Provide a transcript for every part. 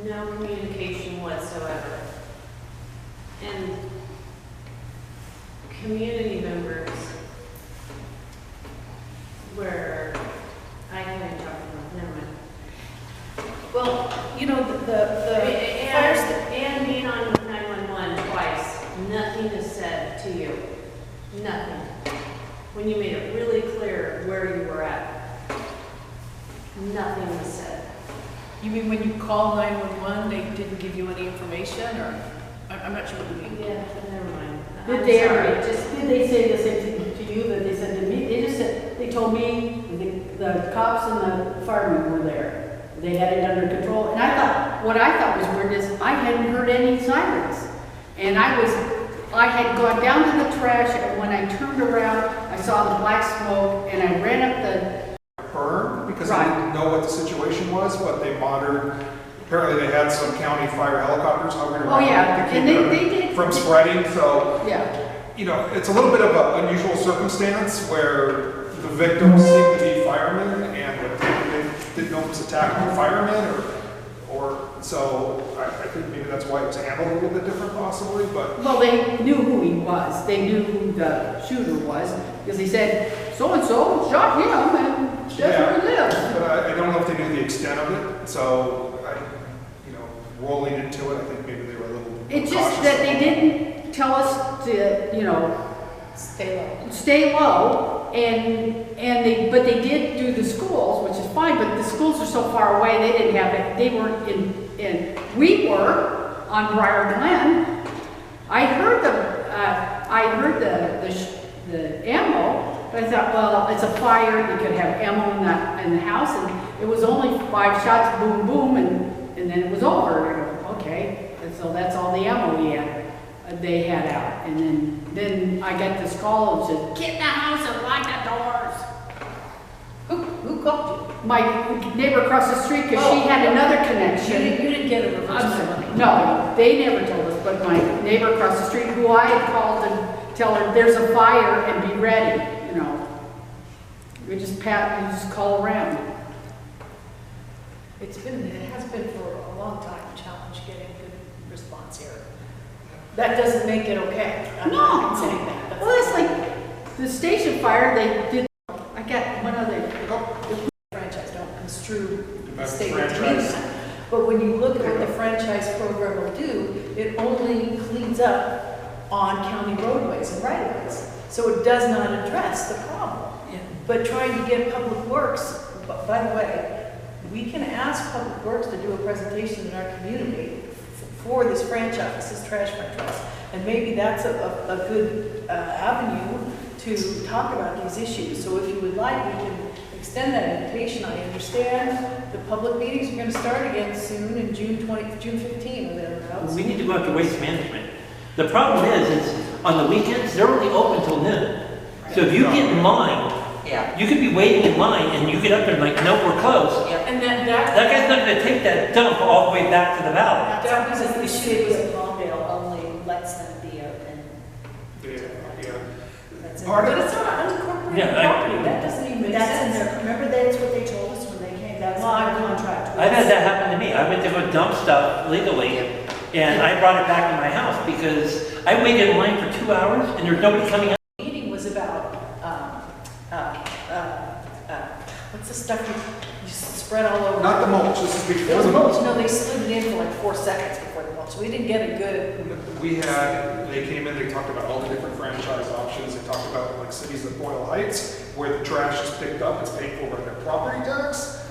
no communication whatsoever. And community members where I can't talk about, never mind. Well, you know, And being on 911 twice, nothing is said to you. Nothing. When you made it really clear where you were at, nothing was said. you mean when you call 911, they didn't give you any information, or I'm not sure what you mean. Yeah, never mind. Did I'm they sorry, ever, did they say the same thing to you that they said to me? They just said, they told me the cops and the firemen were there. They had it under control. And I thought, what I thought was weird is I hadn't heard any sirens. And I had gone down to the trash, and when I turned around, I saw the black smoke, and I ran up the... Burn, because Right. they didn't know what the situation was, but they monitored. Apparently they had some county fire helicopters hovering around. Oh, yeah, to keep and they did. from spreading, so, Yeah. you know, it's a little bit of an unusual circumstance where the victims seem to be firemen, and they didn't know if it was attacking firemen, or so I think maybe that's why it was handled a little bit different possibly, but. Well, they knew who he was. They knew who the shooter was, because he said, so-and-so shot him, and that's where he lives. But I don't know if they knew the extent of it, so rolling into it, I think maybe they were a little It's cautious. just that they didn't tell us to, stay low, but they did do the schools, which is fine, but the schools are so far away, they didn't have it, they weren't we were on Briar Glen. I heard the ammo, but I thought, well, it's a fire, you could have ammo in the house, and it was only 5 shots, boom, boom, and then it was over. And I go, okay, and so that's all the ammo they had out. And then I got this call and said, get in the house and lock the doors. Who called you? My neighbor across the street, because she had another connection. You didn't get a reverse money. No, they never told us, but my neighbor across the street, who I had called and tell her, there's a fire and be ready, We just call around. It has been for a long time a challenge getting good response here. That doesn't make it okay. I'm not saying that. That's Well, it's like the station fire, they did, I got one other, the franchise, don't construe the That's statement to franchise. mean that. But when you look at what the franchise program will do, it only cleans up on county roadways and right-of-ways. So it does not address the problem. Yeah. But trying to get Public Works, by the way, we can ask Public Works to do a presentation in our community for this franchise, this trash franchise. And maybe that's a good avenue to talk about these issues. So if you would like, we can extend that invitation. I understand the public meetings are going to start again soon in June 15 or thereabouts. We need to go after waste management. The problem is on the weekends, they're only open till noon. So if you get in line, you could be waiting in line and you get up there and like, no, we're closed. And That guy's not gonna take that dump all the way back to the valley. that was an issue with Palmdale only lets them be open. That's in Part But of it's not unincorporated Yeah, property. That doesn't even make That's in sense. there. Remember that's what they told us when they came. That's Well, in their contract. I've had that happen to me. I went to go dump stuff legally and I brought it back to my house because I waited in line for 2 hours and there's nobody coming out. The meeting was about, what's the stuff you spread all over? Not the mulch, this is It before was the mulch. mulch. No, they slid it in for like 4 seconds before the mulch. We didn't get a good. They came in, they talked about all the different franchise options, they talked about like cities like Boyle Heights, where the trash is picked up, it's paid for by their property tax,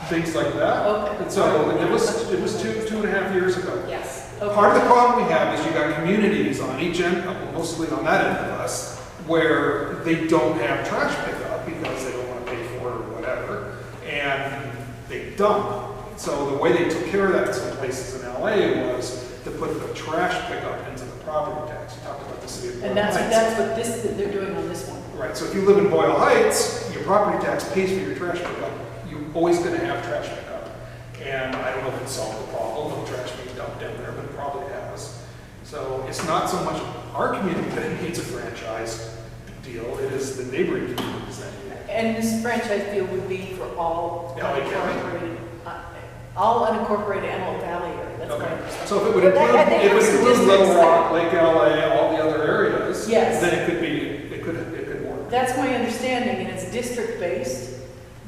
things like that. Okay. And so it was 2.5 years ago. Yes. Part of the problem we have is you got communities on each end, mostly on that end of us, where they don't have trash pickup because they don't want to pay for it or whatever, and they dump. So the way they took care of that in some places in LA was to put the trash pickup into the property tax. You talked about the city of Boyle And Heights. that's what they're doing on this one. Right, so if you live in Boyle Heights, your property tax pays for your trash pickup. You're always gonna have trash pickup. And I don't know if it solved the problem of trash being dumped down there, but it probably has. So it's not so much our community that needs a franchise deal, it is the neighboring communities that need it. And this franchise deal would be for all LA County. unincorporated, all unincorporated Antelope Valley area, that's my Okay. understanding. So if it would But that- include, I think if it would it's include districts, Little Rock, Lake LA, all the other areas, Yes. then it could be, it could work. That's my understanding, and it's district-based,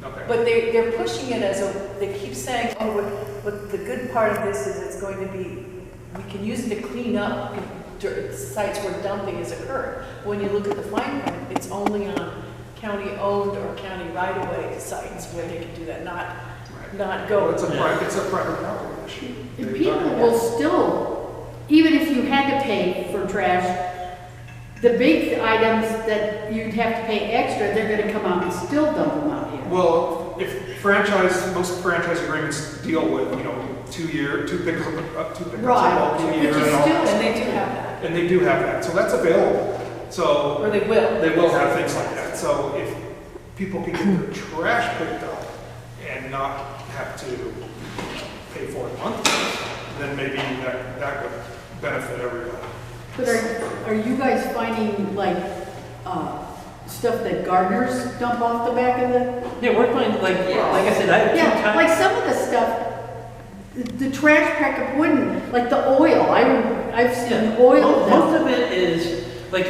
Okay. but they're pushing it as a, they keep saying, oh, what the good part of this is it's going to be, we can use it to clean up sites where dumping is occurring. When you look at the fine print, it's only on county-owned or county right-of-way sites where they can do that, not go. Well, it's a private property issue. And people will still, even if you had to pay for trash, the big items that you'd have to pay extra, they're gonna come out and still dump them out here. Well, most franchise agreements deal with, 2 pickups of Right, bulk a which year is and all still- that. And they do have that, And they do have that, so that's available. So or they will. they will have things like that. So if people can get their trash picked up and not have to pay for it monthly, then maybe that would benefit everybody. But are you guys finding like, stuff that gardeners dump off the back of the? Yeah, we're finding, like I said, I have two Yeah, times. like some of the stuff, the trash pack wouldn't, like the oil, I've seen oil Most dump. of it is, like,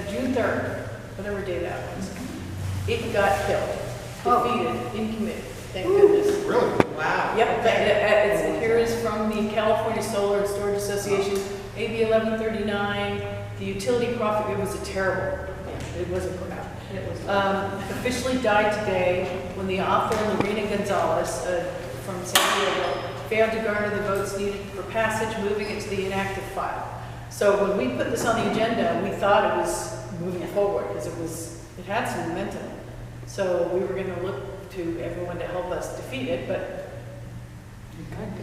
June 3rd, whatever day that was, it got killed, Oh. defeated in committee, thank goodness. Really? Wow. Yep, here is from the California Solar and Storage Association, AB 1139, the utility profit, it was a terrible, it wasn't put out. It was. Officially died today when the author, Lorena Gonzalez, from San Diego, failed to garner the votes needed for passage, moving it to the inactive file. So when we put this on the agenda, we thought it was moving forward, because it had some momentum. So we were gonna look to everyone to help us defeat it, but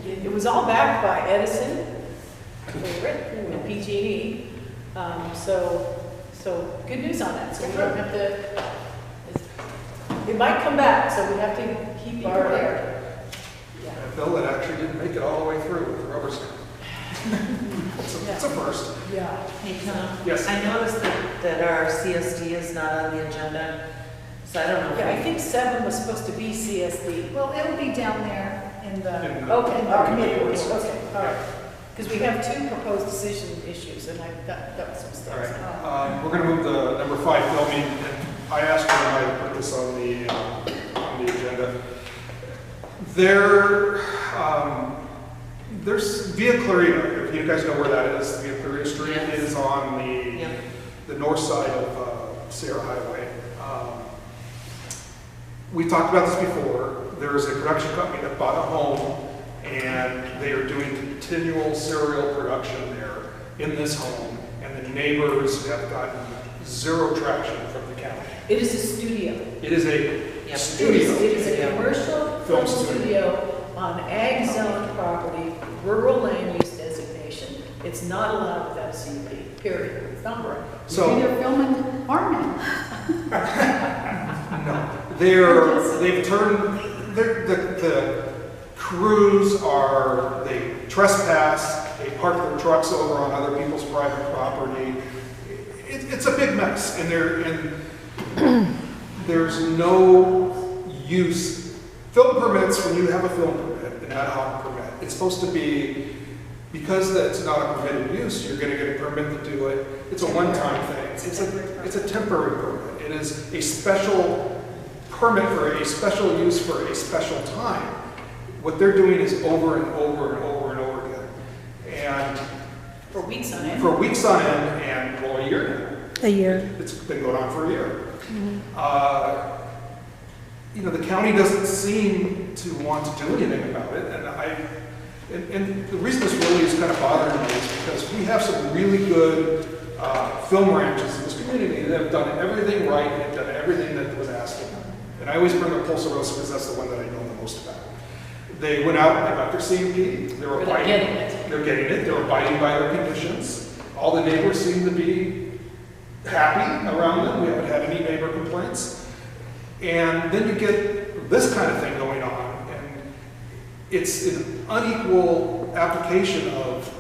it was all backed by Edison, favorite, and PG&E. So good news on that, so we don't have to, it might come back, so we have to keep our, A bill that actually didn't make it all the way through with the rubber stamp. It's a first. yeah. Hey, Tom. Yes. I noticed that our CSD is not on the agenda, so I don't know. if Yeah, I we- think 7 was supposed to be CSD. Well, it'll be down there in the. Okay, Our committee reports. reports, okay, all right. Because we have 2 proposed decision issues, and that was some All steps. right, we're going to move the number 5 filming, and I asked her and I put this on the agenda. There's Via Clarita, if you guys know where that is, Via Clarita Street Yes. is on Yep. the north side of Sierra Highway. We talked about this before. There is a production company that bought a home, and they are doing continual serial production there in this home, and the neighbors have gotten zero traction from the county. It is a studio. It is a Yep. studio. It is a commercial Film film studio on ag zone property, rural land use designation. It's not allowed without a CUP, period. It's not right. Maybe So, they're filming farming. no, they've turned, the crews they trespass, they park their trucks over on other people's private property. It's a big mess, and there's no use. Film permits, when you have a film permit, an ad hoc permit, it's supposed to be, because it's not a permitted use, you're gonna get a permit to do it. It's a one-time thing. It's a temporary permit. It is a special permit for a special use for a special time. What they're doing is over and over and over and over again. And For weeks on end. for weeks on end, and well, a year now. A year. It's been going on for a year. The county doesn't seem to want to do anything about it, and the reason this really is kind of bothering me is because we have some really good film ranches in this community that have done everything right and have done everything that was asked of them. And I always bring up Pulsarosa because that's the one that I know the most about. They went out and they got their CUP. They were They're getting it. They're getting it. They're abiding by their conditions. All the neighbors seem to be happy around them. We haven't had any neighbor complaints. And then you get this kind of thing going on, and it's an unequal application of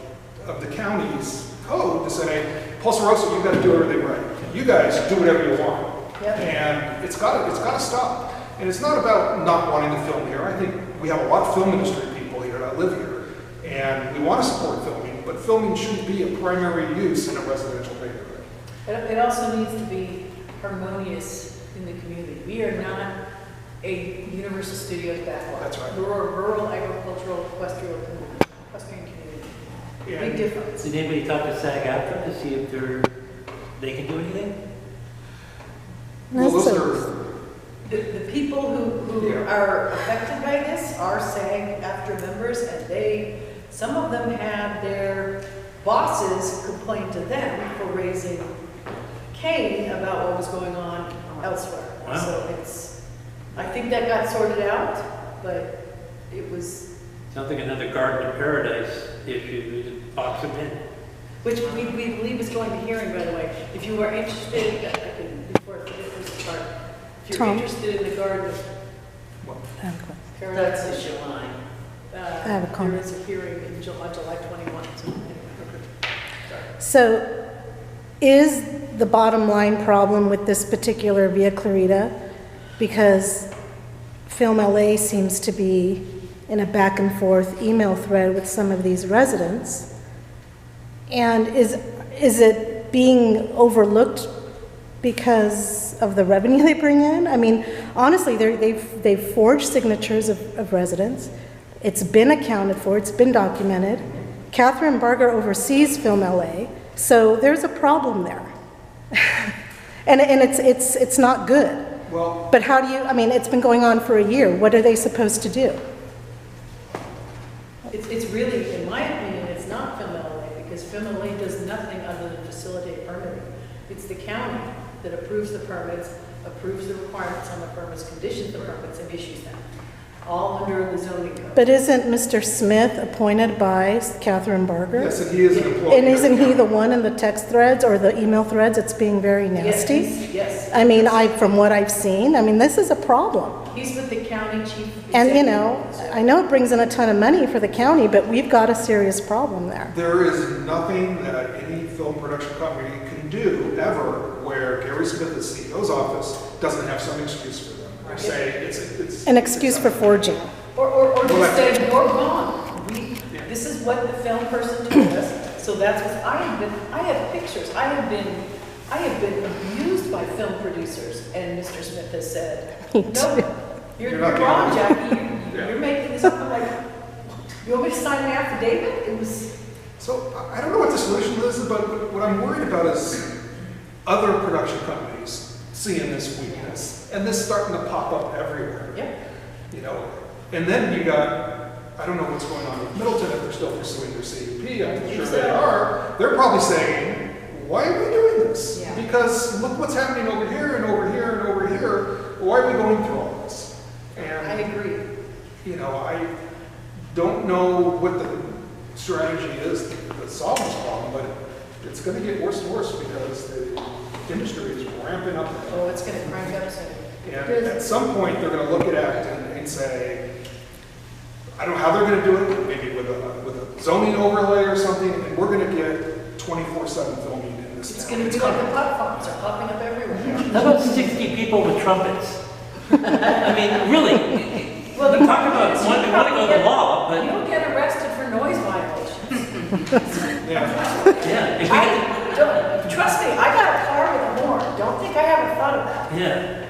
the county's code to say, Pulsarosa, you've got to do everything right. You guys do whatever you want. Yep. And it's got to stop. And it's not about not wanting to film here. I think we have a lot of film industry people live here. And we want to support filming, but filming shouldn't be a primary use in a residential neighborhood. It also needs to be harmonious in the community. We are not a Universal Studios backlot. That's right. We're a rural, agricultural, equestrian community. And Big difference. Did anybody talk to SAG-AFTRA to see if they can do anything? well, those are, The people who Yeah. are affected by this are SAG-AFTRA members, and some of them had their bosses complain to them for raising Cain about what was going on elsewhere. Wow. So I think that got sorted out, but it was, Sounds like another Garden of Paradise issue, we just box them in. which we believe is going to hearing, by the way. If you are interested, before I forget this part, if you're Tom? interested in the Garden of I have a question. Paradise That's issue, issue line. I have a comment. There is a hearing in July 21, so anyway. So is the bottom line problem with this particular Via Clarita because Film LA seems to be in a back and forth email thread with some of these residents? And is it being overlooked because of the revenue they bring in? I mean, honestly, they've forged signatures of residents. It's been accounted for, it's been documented. Catherine Barger oversees Film LA, so there's a problem there. and it's not good. well, But how do you, I mean, it's been going on for a year. What are they supposed to do? It's really, in my opinion, it's not Film LA, because Film LA does nothing other than facilitate permitting. It's the county that approves the permits, approves the requirements on the permits, conditions the permits, and issues them, all under the zoning code. But isn't Mr. Smith appointed by Catherine Barger? yes, and he is an employee. And isn't he the one in the text threads or the email threads that's being very nasty? Yes. I mean, from what I've seen, I mean, this is a problem. He's with the county chief. And, you executive know, officer. I know it brings in a ton of money for the county, but we've got a serious problem there. There is nothing that any film production company can do ever where Gary Smith, the CEO's office, doesn't have some excuse for them. Or say it's. An excuse for forging. Or Well, just that's- say, you're gone. This is what the film person told us, so that's what, I have pictures, I have been abused by film producers, and Mr. Smith has said, Me no, you're You're not the wrong, only Jackie, Yeah. you're making this up. I'm like, you want me to sign an affidavit? It was, So I don't know what the solution is, but what I'm worried about is other production companies seeing this weakness and this starting to pop up everywhere. yeah. You know, and then you got, I don't know what's going on with Middleton, if they're still pursuing their CUP, I'm sure they are. They're probably saying, why are we doing this? Yeah. Because look what's happening over here and over here and over here. Why are we going through all this? I And, agree. you know, I don't know what the strategy is to solve this problem, but it's going to get worse and worse because the industry is ramping up. Oh, it's gonna crank up soon. And at some point, they're gonna look at Acton and say, I don't know how they're gonna do it, maybe with a zoning overlay or something, and we're gonna get 24/7 filming in this It's town. gonna be like the pot farms are popping up everywhere. How about 60 people with trumpets? I mean, really, Well, we talk about wanting to go to the law, You but don't get arrested for noise violations. Yeah, yeah, if we Trust me, I got a car with a horn. Don't think I haven't thought of that. could, yeah.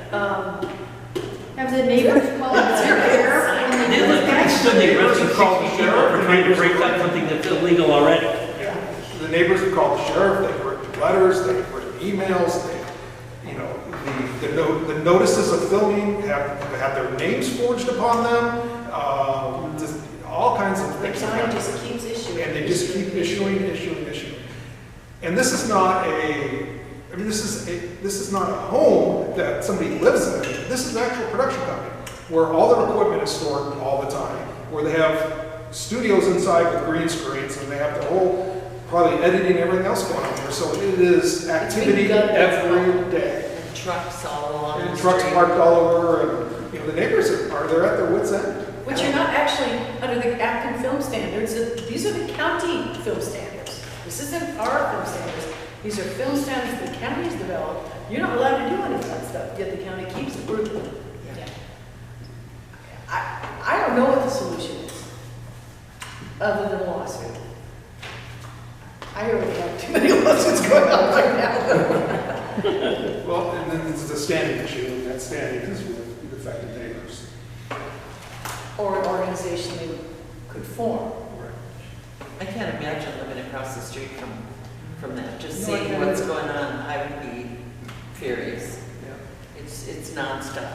Have the neighbors called the sheriff when they They do look, this? should they Neighbors arrest have called 60 the people sheriff, for trying to break up something that's illegal already? yeah. The neighbors have called the sheriff, they've written letters, they've written emails, they, you know, the notices of filming have had their names forged upon them, just all kinds of The things. county just keeps issuing. And they just keep issuing. And this is not this is not a home that somebody lives in. This is an actual production company where all their equipment is stored all the time, where they have studios inside with green screens and they have the whole, probably editing, everything else going on there. So it is activity done every day. And trucks all along And the trucks street. parked all over and, you know, the neighbors are there at their wits' end. Which are not actually under the Acton film standards. These are the county film standards. This isn't our film standards. These are film standards the county's developed. You're not allowed to do any of that stuff, yet the county keeps approving them. Yeah. I don't know what the solution is. other than a lawsuit. I already have too many lawsuits going on right now. Well, and then it's a standing issue, and that standing is with affected neighbors. Or an organization they could form. I can't imagine living across the street from that, just No, I seeing can't what's either. going on, I would be furious. Yeah. It's nonstop.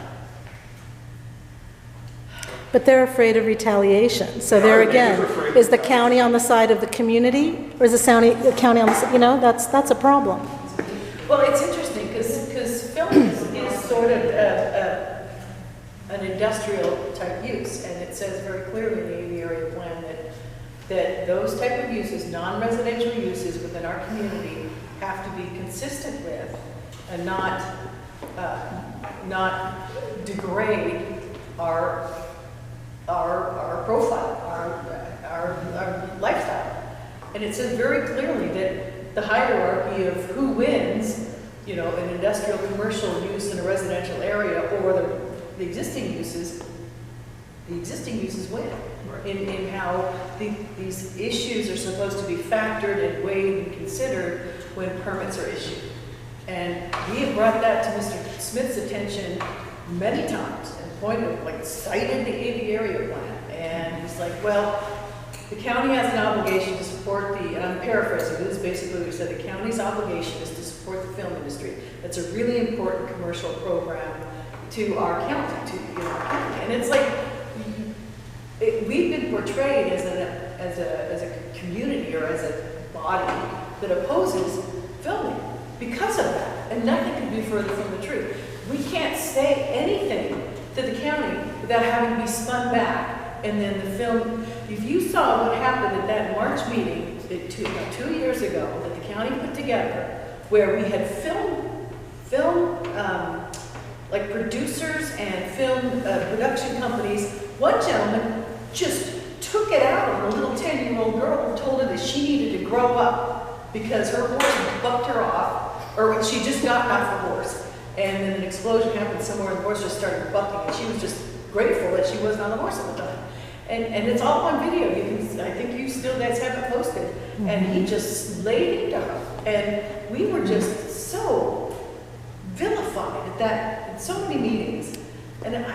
But they're afraid of retaliation. So Yeah, there the again, neighbors are afraid of is the retaliation. county on the side of the community? Or is the county on the, that's a problem. Well, it's interesting because film is sort of an industrial type use, and it says very clearly in the AV area plan that those type of uses, non-residential uses within our community, have to be consistent with and not degrade our profile, our lifestyle. And it says very clearly that the hierarchy of who wins, an industrial commercial use in a residential area or the existing uses win. In how these issues are supposed to be factored and weighed and considered when permits are issued. And we have brought that to Mr. Smith's attention many times and cited the AV area plan. And he's like, well, the county has an obligation to support and I'm paraphrasing, this is basically what he said, the county's obligation is to support the film industry. That's a really important commercial program to our county, to our county. And it's like, we've been portrayed as a community or as a body that opposes filming because of that. And nothing could be further from the truth. We can't say anything to the county without having to be spun back. And then the film, if you saw what happened at that March meeting 2 years ago that the county put together, where we had like producers and film production companies, one gentleman just took it out on a little 10-year-old girl and told her that she needed to grow up because her horse bucked her off, or she just gotten off her horse. And then an explosion happened somewhere and the horse just started bucking, and she was just grateful that she wasn't on the horse at the time. And it's all on video. I think you still guys have it posted. And he just laid into her. And we were just so vilified at that in so many meetings. And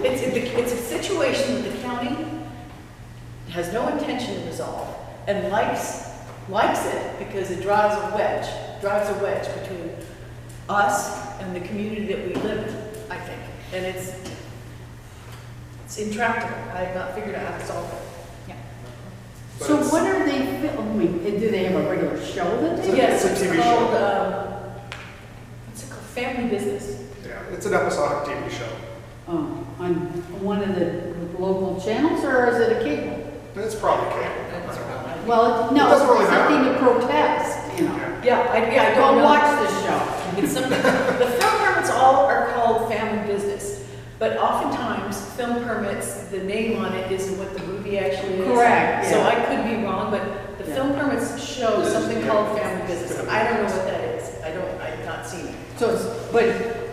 it's a situation that the county has no intention to resolve and likes it because it drives a wedge between us and the community that we live in, I think. And it's intractable. I have not figured out how to solve it. But So it's- what are they filming? Do they have a regular show that they? Yes, it's a TV it's called, show. what's it called? Family Business. Yeah, it's an episodic TV show. Oh, on one of the local channels, or is it a cable? It's probably cable. Well, It no, doesn't really it's something to protest, Yeah. I Go don't know. watch the show. It's something, the film permits all are called family business, but oftentimes film permits, the name on it isn't what the movie actually is. Correct, So yeah. I could be wrong, but the film permits show something called family business. I don't know what that is. I've not seen it. So but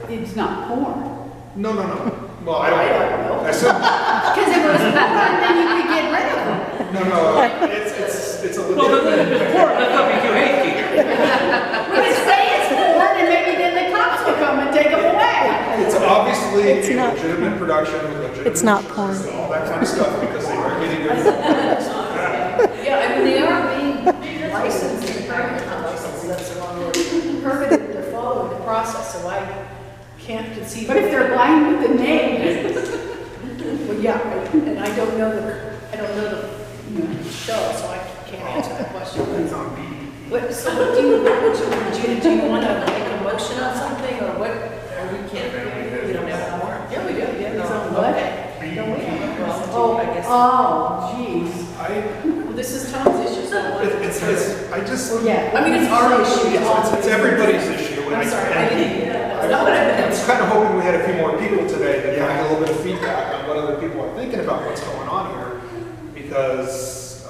it's not porn. No. Well, I don't know. I assume, Because if it was porn, then you could get rid of them. no, it's a Well, legitimate. let's not be too hasty here. We could say it's porn, and maybe then the cops will come and take them away. It's obviously It's a not- legitimate production with legitimate. It's not insurance porn. and all that kind of stuff because they are getting good. Yeah, I mean, they are being licensed and permitted, not licensed, that's the wrong word. Permitted, they're following the process, so I can't conceive. But if they're blind with the name, Well, yeah, and I don't know the show, so I can't answer that question. It's on BET. So what do you want to make a motion on something, or what? We can't, we don't have more. Yeah, we do, yeah, No. it's on, What? okay. Don't we have a motion? Oh, I guess. oh, jeez. Well, this is Tom's issue, so I want to. Yeah. I mean, it's our issue. It's everybody's issue. and I'm sorry, I didn't, that's I not what I meant. was kind of hoping we had a few more people today that kind of get a little bit of feedback on what other people are thinking about what's going on here. Because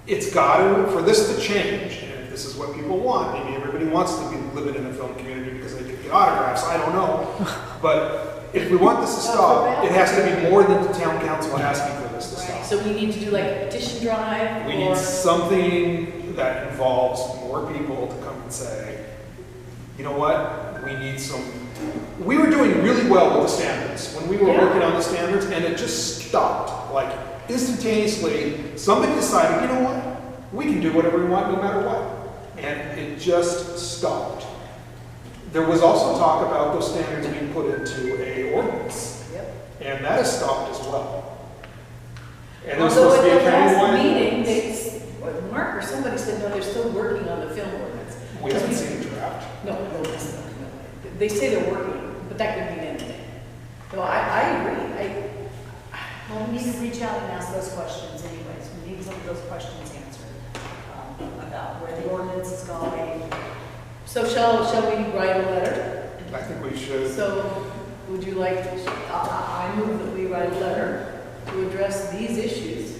it's got to, for this to change, and if this is what people want, maybe everybody wants to be living in a film community because they can get autographs, I don't know. But if we want this to stop, it has to be more than the town council asking for this to Right, stop. so we need to do like a petition drive We or, need something that involves more people to come and say, you know what, we need some, we were doing really well with the standards when we were Yeah. working on the standards, and it just stopped. Like instantaneously, somebody decided, you know what, we can do whatever we want no matter what. And it just stopped. There was also talk about those standards being put into a ordinance, yep. and that has stopped as well. And there's supposed Although to be a at the last countywide meeting, ordinance. Mark or somebody said, no, they're still working on the film ordinance. We haven't seen a draft. No, that's not, no. They say they're working, but that could mean anything. No, I agree. Well, we need to reach out and ask those questions anyways. We need some of those questions answered about where the ordinance is going. So shall we write a letter? I think we should. So would you like, I move that we write a letter to address these issues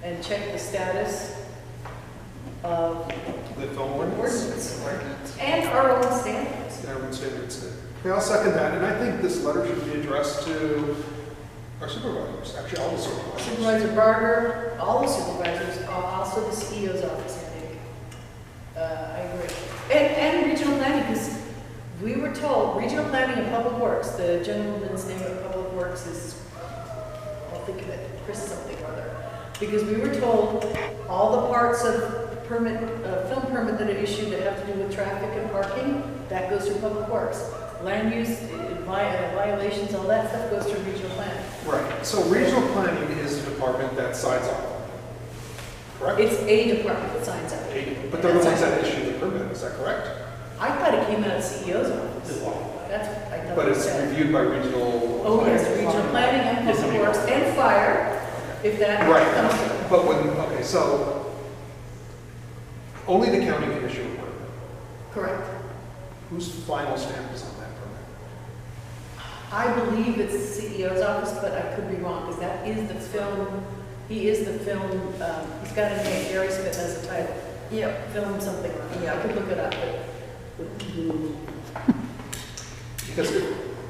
and check the status of The film ordinance. ordinance and our own standards. Everyone's standards. Okay, I'll second that, and I think this letter should be addressed to our supervisors, actually all the supervisors. Supervisor Barger, all the supervisors, also the CEO's office, I think. I agree. And regional planning, because we were told, regional planning and public works, the gentleman's name of public works is, I'll think of it, Chris something or other. Because we were told all the parts of permit, film permit that are issued that have to do with traffic and parking, that goes through public works. Land use, violations, all that stuff goes through regional planning. Right, so regional planning is the department that signs off, correct? It's a department that signs out. But they're the ones that issue the permit, is that correct? I thought it came out of CEO's office. That's what I thought. But it it's said. reviewed by regional. Oh, yes, regional planning and Yes, public I mean- works and fire, if that Right, comes to it. but when, okay, so only the county can issue a permit. Correct. Whose final stamp is on that permit? I believe it's the CEO's office, but I could be wrong, because that is the film, he is the film, he's got a name, Gary Smith has a title. Yep. Film something, I could look it up, but. Because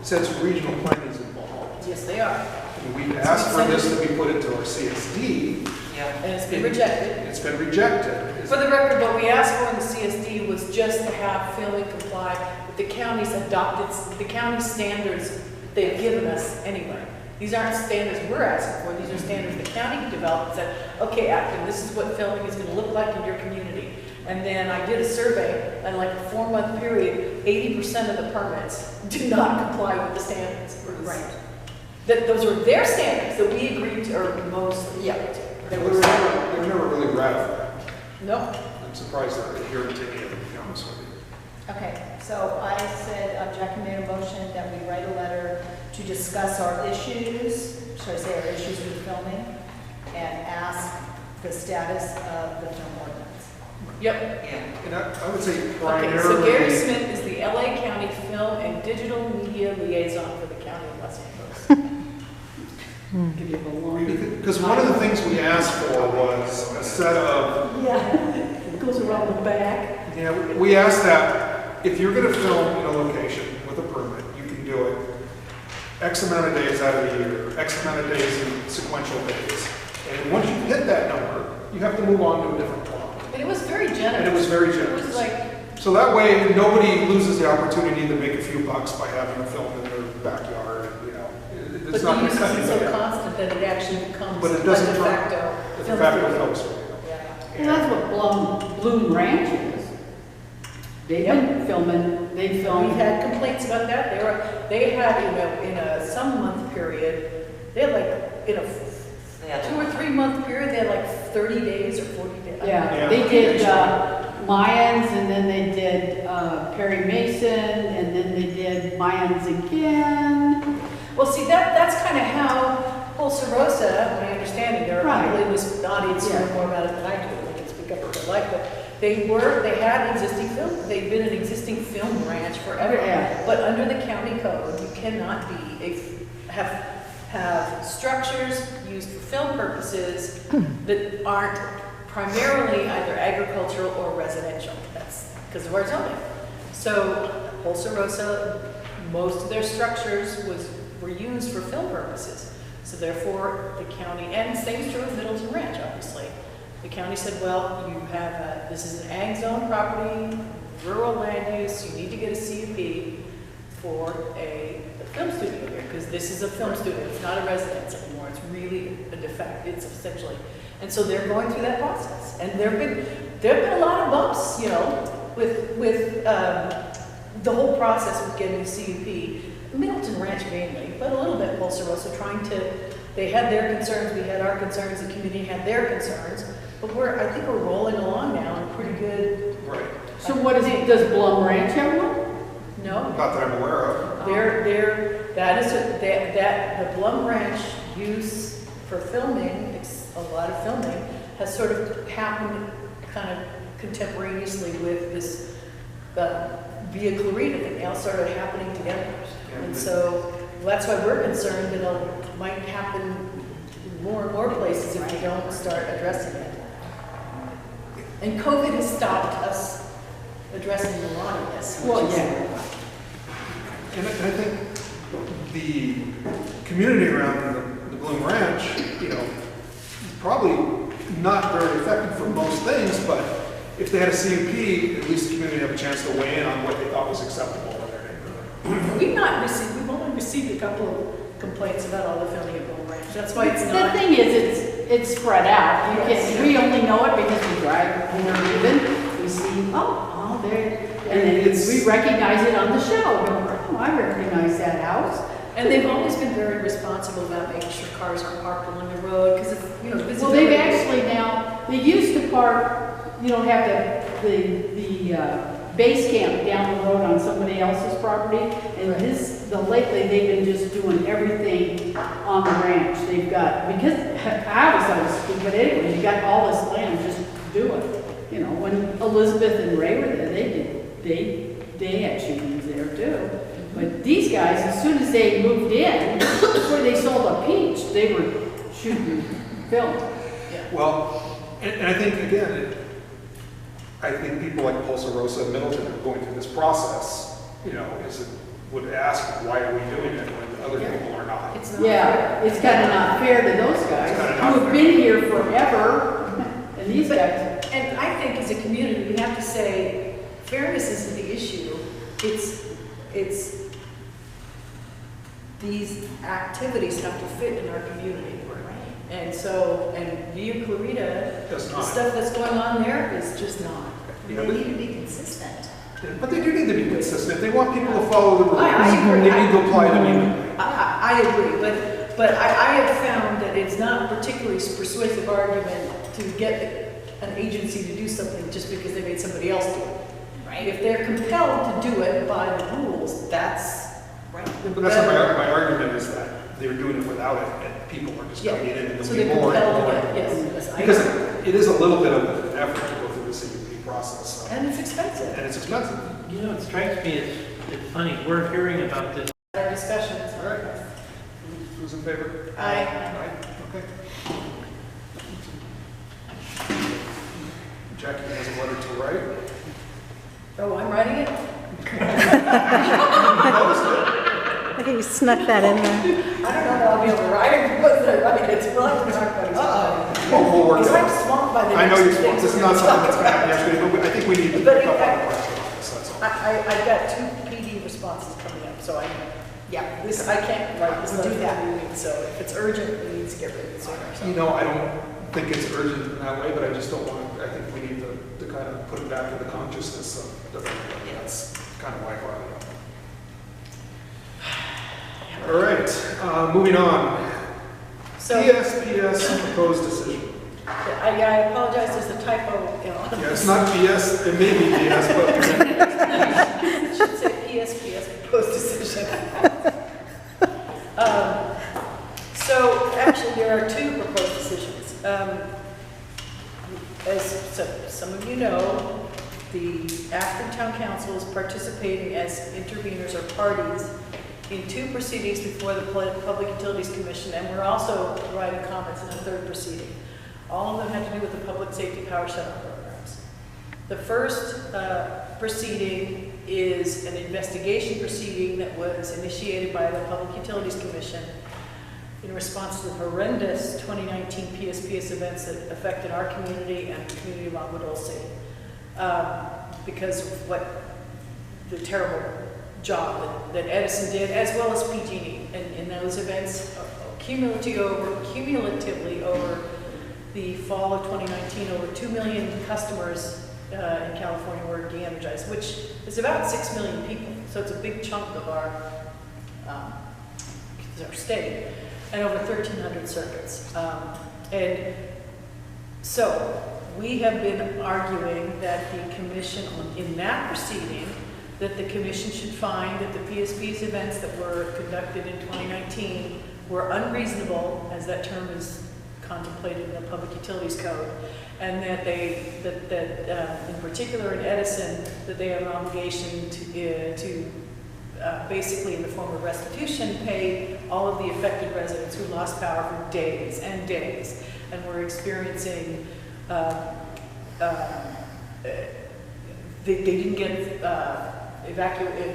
since regional planning is involved, Yes, they are, and we've asked for this to be put into our CSD, and it's been rejected. it's been rejected. Is- For the record, what we asked for in the CSD was just to have filming comply with the county's adopted, the county standards they've given us anyway. These aren't standards we're asking for, these are standards the county developed and said, okay, Acton, this is what filming is gonna look like in your community. And then I did a survey, and like a 4-month period, 80% of the permits do not comply with the standards. Right. That, those were their standards that we agreed to, or mostly, They were never really ratified. Nope. I'm surprised that they're here to take it, to be honest with you. Okay, so I said, Jackie made a motion that we write a letter to discuss our issues, should I say our issues with filming, and ask the status of the film ordinance. Yep. Yeah. And I would say Okay, primarily. so Gary Smith is the LA County Film and Digital Media Liaison for the County of Los Angeles. Give you a long. Because one of the things we asked for was a set of, Yeah, it goes around the back. we asked that if you're gonna film in a location with a permit, you can do it X amount of days out of the year, X amount of days in sequential days. And once you hit that number, you have to move on to a different property. And it was very generous. And it was very It generous. was like, So that way, nobody loses the opportunity to make a few bucks by having a film in their backyard, you know. but It's the not use gonna cut is so anybody out. constant that it actually becomes But a it de doesn't turn- facto. The film facto studio. film studio. Yeah. Well, that's what Bloom Ranch is. They've been filming, they We filmed. had complaints about that. They had in a some month period, they had like, in a Yeah. 2 or 3 month period, they had like 30 days or 40 days. Yeah, Yeah. they did Mayans, and then they did Perry Mason, and then they did Mayans again. Well, see, that's kind of how Pulsarosa, my understanding, there are Right. people in this audience who know Yeah. more about it than I do, they can speak up if they like, but they had existing film, they've been an existing film ranch forever. Yeah. But under the county code, you cannot have structures used for film purposes that aren't primarily either agricultural or residential. That's because of our zoning. So Pulsarosa most of their structures were used for film purposes. So therefore, the county, and same is true of Middleton Ranch, obviously. The county said, well, you have, this is an ag zone property, rural land use, you need to get a CUP for a film studio here, because this is a film studio, it's not a residence anymore, it's really a defect, it's essentially. And so they're going through that process, and there've been a lot of bumps, you know, with the whole process of getting the CUP. Middleton Ranch mainly, but a little bit Pulsarosa, trying to, they had their concerns, we had our concerns, the community had their concerns, but I think we're rolling along now in pretty good. Right. So what is it, does Blum Ranch have one? No, Not that I'm aware of. the Blum Ranch use for filming, a lot of filming, has sort of happened kind of contemporaneously with this Via Clarita thing. They all started happening together. And so that's why we're concerned that it might happen in more and more places if we don't start addressing it. And COVID has stopped us addressing a lot of this. Well, yeah. And I think the community around the Bloom Ranch, you know, is probably not very effective for most things, but if they had a CUP, at least the community have a chance to weigh in on what they thought was acceptable in their neighborhood. We've only received a couple of complaints about all the filming at Bloom Ranch. That's why it's The not. thing is, it's spread out. Yes. We only know it because we drive when we're leaving. We see, oh, there, and then we recognize it on the show. Oh, I recognize that house. And they've always been very responsible about making sure cars aren't parked along the road, because it's, you know, Well, visibility. they've actually now, they used to park, you don't have the base camp down the road on somebody else's property. And lately they've been just doing everything on the ranch. They've got, because I always thought it was stupid anyway, you got all this land, just do it. You know, when Elizabeth and Ray were there, they had shootings there too. But these guys, as soon as they moved in, before they sold a peach, they were shooting film. Well, and I think, again, I think people like Pulsarosa and Middleton are going through this process, you know, would ask, why are we doing it when other people are not? It's not Yeah, fair. it's kind of not fair to those guys It's kinda who not have fair. been here forever, and these guys. And I think as a community, we have to say, fairness isn't the issue. It's these activities have to fit in our community. And so, and Via Clarita, Does the not. stuff that's going on there is just not. You know, They need to be consistent. but they do need to be consistent. If they want people to follow the rules, I agree. they need to apply them evenly. I agree, but I have found that it's not a particularly persuasive argument to get an agency to do something just because they made somebody else do it. Right. If they're compelled to do it by the rules, that's right. But that's not my argument is that they were doing it without it, and people were just coming in and So doing they're more and compelled more. to do it, yes. I Because agree. it is a little bit of an effort to go through the CUP process, so. And it's expensive. And it's expensive. You know, it strikes me as, it's funny, we're hearing about this. Our discussions. All right. Who's in favor? Aye. Okay. Jackie has a letter to write. Oh, I'm writing it? I think you snuck that in there. I don't know that I'll be able to write it, but I write it. We'll have to talk about it. We'll work it Because I'm out. swamped by the I know next you're, things this is we're not gonna something talk that's gonna happen about. yesterday, but I think we need to But pick up I- on the question on this, that's all. I've got 2 PD responses coming up, so I can't write this letter that week, so if it's urgent, we need to get rid of it sooner. So. You know, I don't think it's urgent in that way, but I just don't want, I think we need to kind of put it back in the consciousness of everybody. That's kind of why I brought it up. All right, moving on. So PSPS proposed decision. I apologize, there's a typo. You know, Yeah, it's not PS, it may be PS, but it should say PSPS proposed decision. So actually, there are 2 proposed decisions. As some of you know, the Acton Town Council is participating as interveners or parties in 2 proceedings before the Public Utilities Commission, and we're also providing comments in a 3rd proceeding. All of them had to do with the public safety power setup programs. The first proceeding is an investigation proceeding that was initiated by the Public Utilities Commission in response to the horrendous 2019 PSPS events that affected our community and the community of Agua Dulce, because of what the terrible job that Edison did, as well as PG&E. And in those events, cumulatively over the fall of 2019, over 2 million customers in California were de-energized, which is about 6 million people. So it's a big chunk of our state, and over 1,300 circuits. And so we have been arguing that the commission, in that proceeding, that the commission should find that the PSP's events that were conducted in 2019 were unreasonable, as that term is contemplated in the Public Utilities Code, and that in particular in Edison, that they have an obligation to basically in the form of restitution, pay all of the affected residents who lost power for days and days, and were experiencing, they didn't get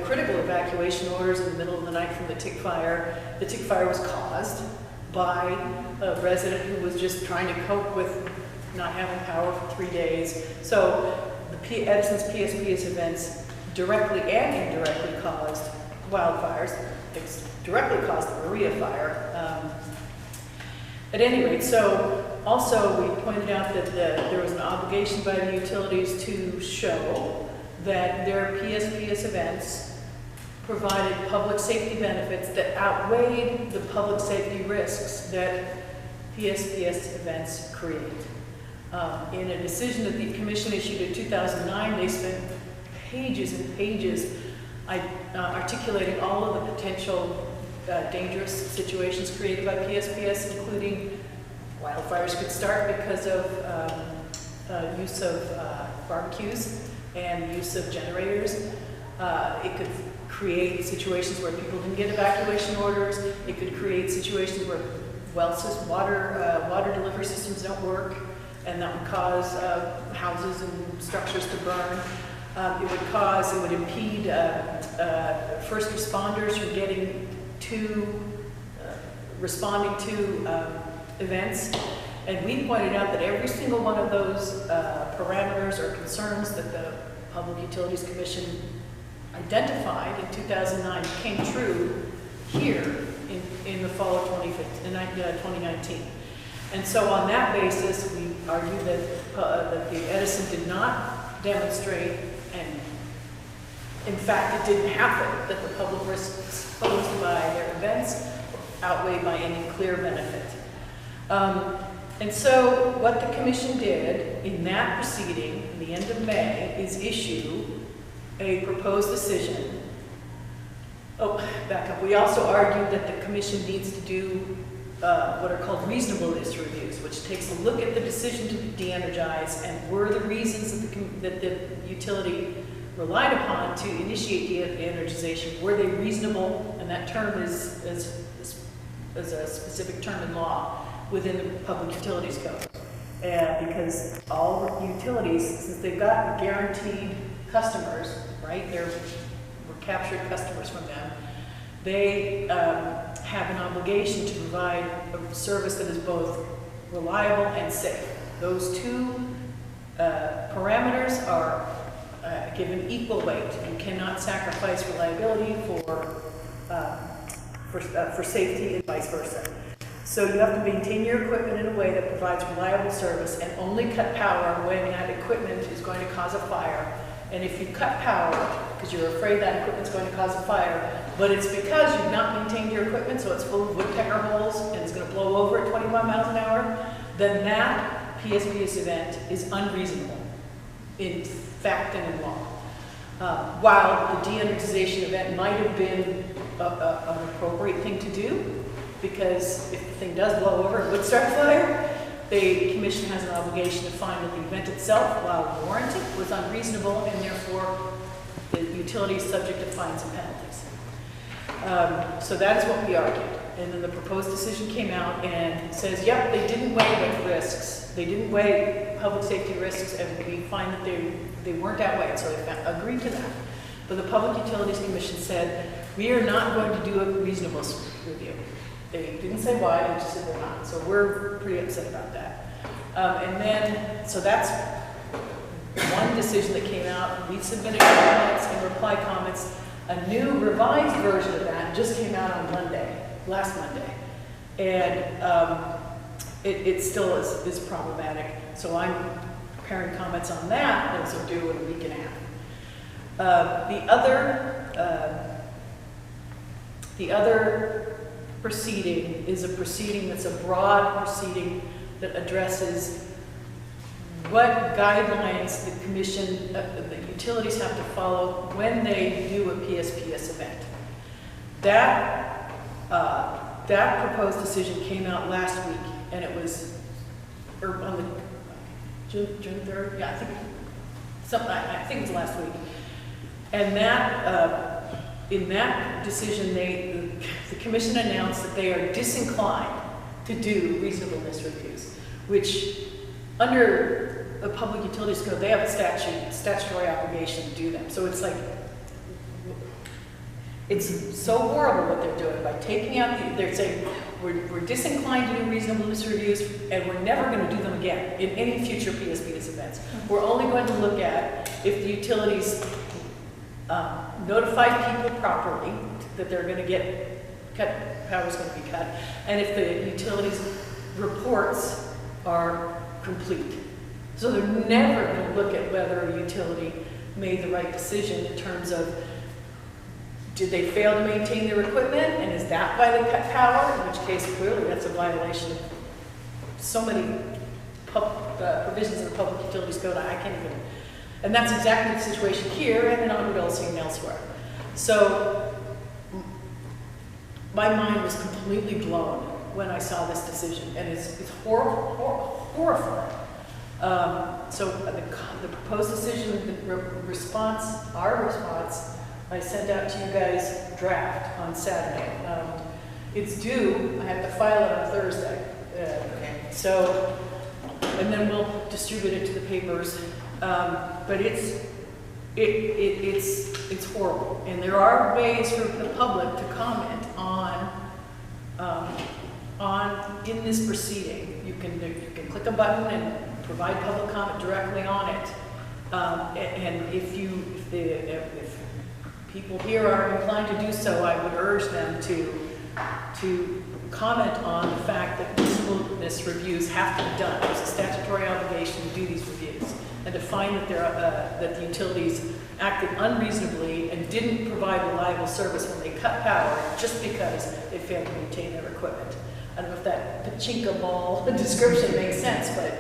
critical evacuation orders in the middle of the night from the tick fire. The tick fire was caused by a resident who was just trying to cope with not having power for 3 days. So Edison's PSPS events directly and indirectly caused wildfires. It's directly caused the Maria fire. At any rate, so also we pointed out that there was an obligation by the utilities to show that their PSPS events provided public safety benefits that outweighed the public safety risks that PSPS events create. In a decision that the commission issued in 2009, they spent pages and pages articulating all of the potential dangerous situations created by PSPS, including wildfires could start because of use of barbecues and use of generators. It could create situations where people didn't get evacuation orders. It could create situations where water delivery systems don't work, and that would cause houses and structures to burn. It would impede first responders from getting responding to events. And we pointed out that every single one of those parameters or concerns that the Public Utilities Commission identified in 2009 came true here in the fall of 2019. And so on that basis, we argued that the Edison did not demonstrate, and in fact it didn't happen, that the public risks posed by their events outweighed by any clear benefit. And so what the commission did in that proceeding, in the end of May, is issue a proposed decision. Oh, back up. We also argued that the commission needs to do what are called reasonableness reviews, which takes a look at the decision to de-energize and were the reasons that the utility relied upon to initiate de-energization, were they reasonable? And that term is a specific term in law within the Public Utilities Code. Because all utilities, since they've got guaranteed customers, right, we're captured customers from them, they have an obligation to provide a service that is both reliable and safe. Those two parameters are given equal weight. You cannot sacrifice reliability for safety and vice versa. So you have to maintain your equipment in a way that provides reliable service and only cut power when that equipment is going to cause a fire. And if you cut power because you're afraid that equipment's going to cause a fire, but it's because you've not maintained your equipment, so it's full of woodpecker holes and it's going to blow over at 21 miles an hour, then that PSPS event is unreasonable in fact and in law. While the de-energization event might have been an appropriate thing to do, because if the thing does blow over, it would start a fire, the commission has an obligation to find that the event itself, while warranted, was unreasonable, and therefore the utility is subject to fines and penalties. So that is what we argued. And then the proposed decision came out and says, yep, they didn't weigh the risks. They didn't weigh public safety risks, and we find that they weren't outweighed, so they agreed to that. but the Public Utilities Commission said, we are not going to do a reasonableness review. They didn't say why, they just said they're not. So we're pretty upset about that. And then, so that's one decision that came out. We submitted comments and reply comments. A new revised version of that just came out on Monday, last Monday. And it still is problematic. So I'm preparing comments on that, those are due in a week and a half. The other proceeding is a proceeding that's a broad proceeding that addresses what guidelines the commission, the utilities have to follow when they do a PSPS event. That proposed decision came out last week, and it was, or on the June 3rd, yeah, I think it was last week. And that, in that decision, the commission announced that they are disinclined to do reasonableness reviews, which under the Public Utilities Code, they have a statutory obligation to do them. So it's like, it's so horrible what they're doing by taking out they're saying, we're disinclined to do reasonableness reviews, and we're never going to do them again in any future PSPS events. We're only going to look at if the utilities notify people properly that they're going to get power's going to be cut, and if the utilities reports are complete. So they're never going to look at whether a utility made the right decision in terms of, did they fail to maintain their equipment, and is that why they cut power? In which case, clearly, that's a violation of so many provisions in the Public Utilities Code, I can't even. And that's exactly the situation here, and in Ogden and elsewhere. So my mind was completely blown when I saw this decision, and it's horrifying. So the proposed decision, the response, our response, I sent out to you guys draft on Saturday. It's due, I have to file it on Thursday. Okay. So, and then we'll distribute it to the papers. But it's horrible. And there are ways for the public to comment in this proceeding. You can click a button and provide public comment directly on it. And if people here are inclined to do so, I would urge them to comment on the fact that reasonableness reviews have to be done. There's a statutory obligation to do these reviews, and to find that that the utilities acted unreasonably and didn't provide reliable service when they cut power just because they failed to maintain their equipment. I don't know if that pachinko ball description makes sense, but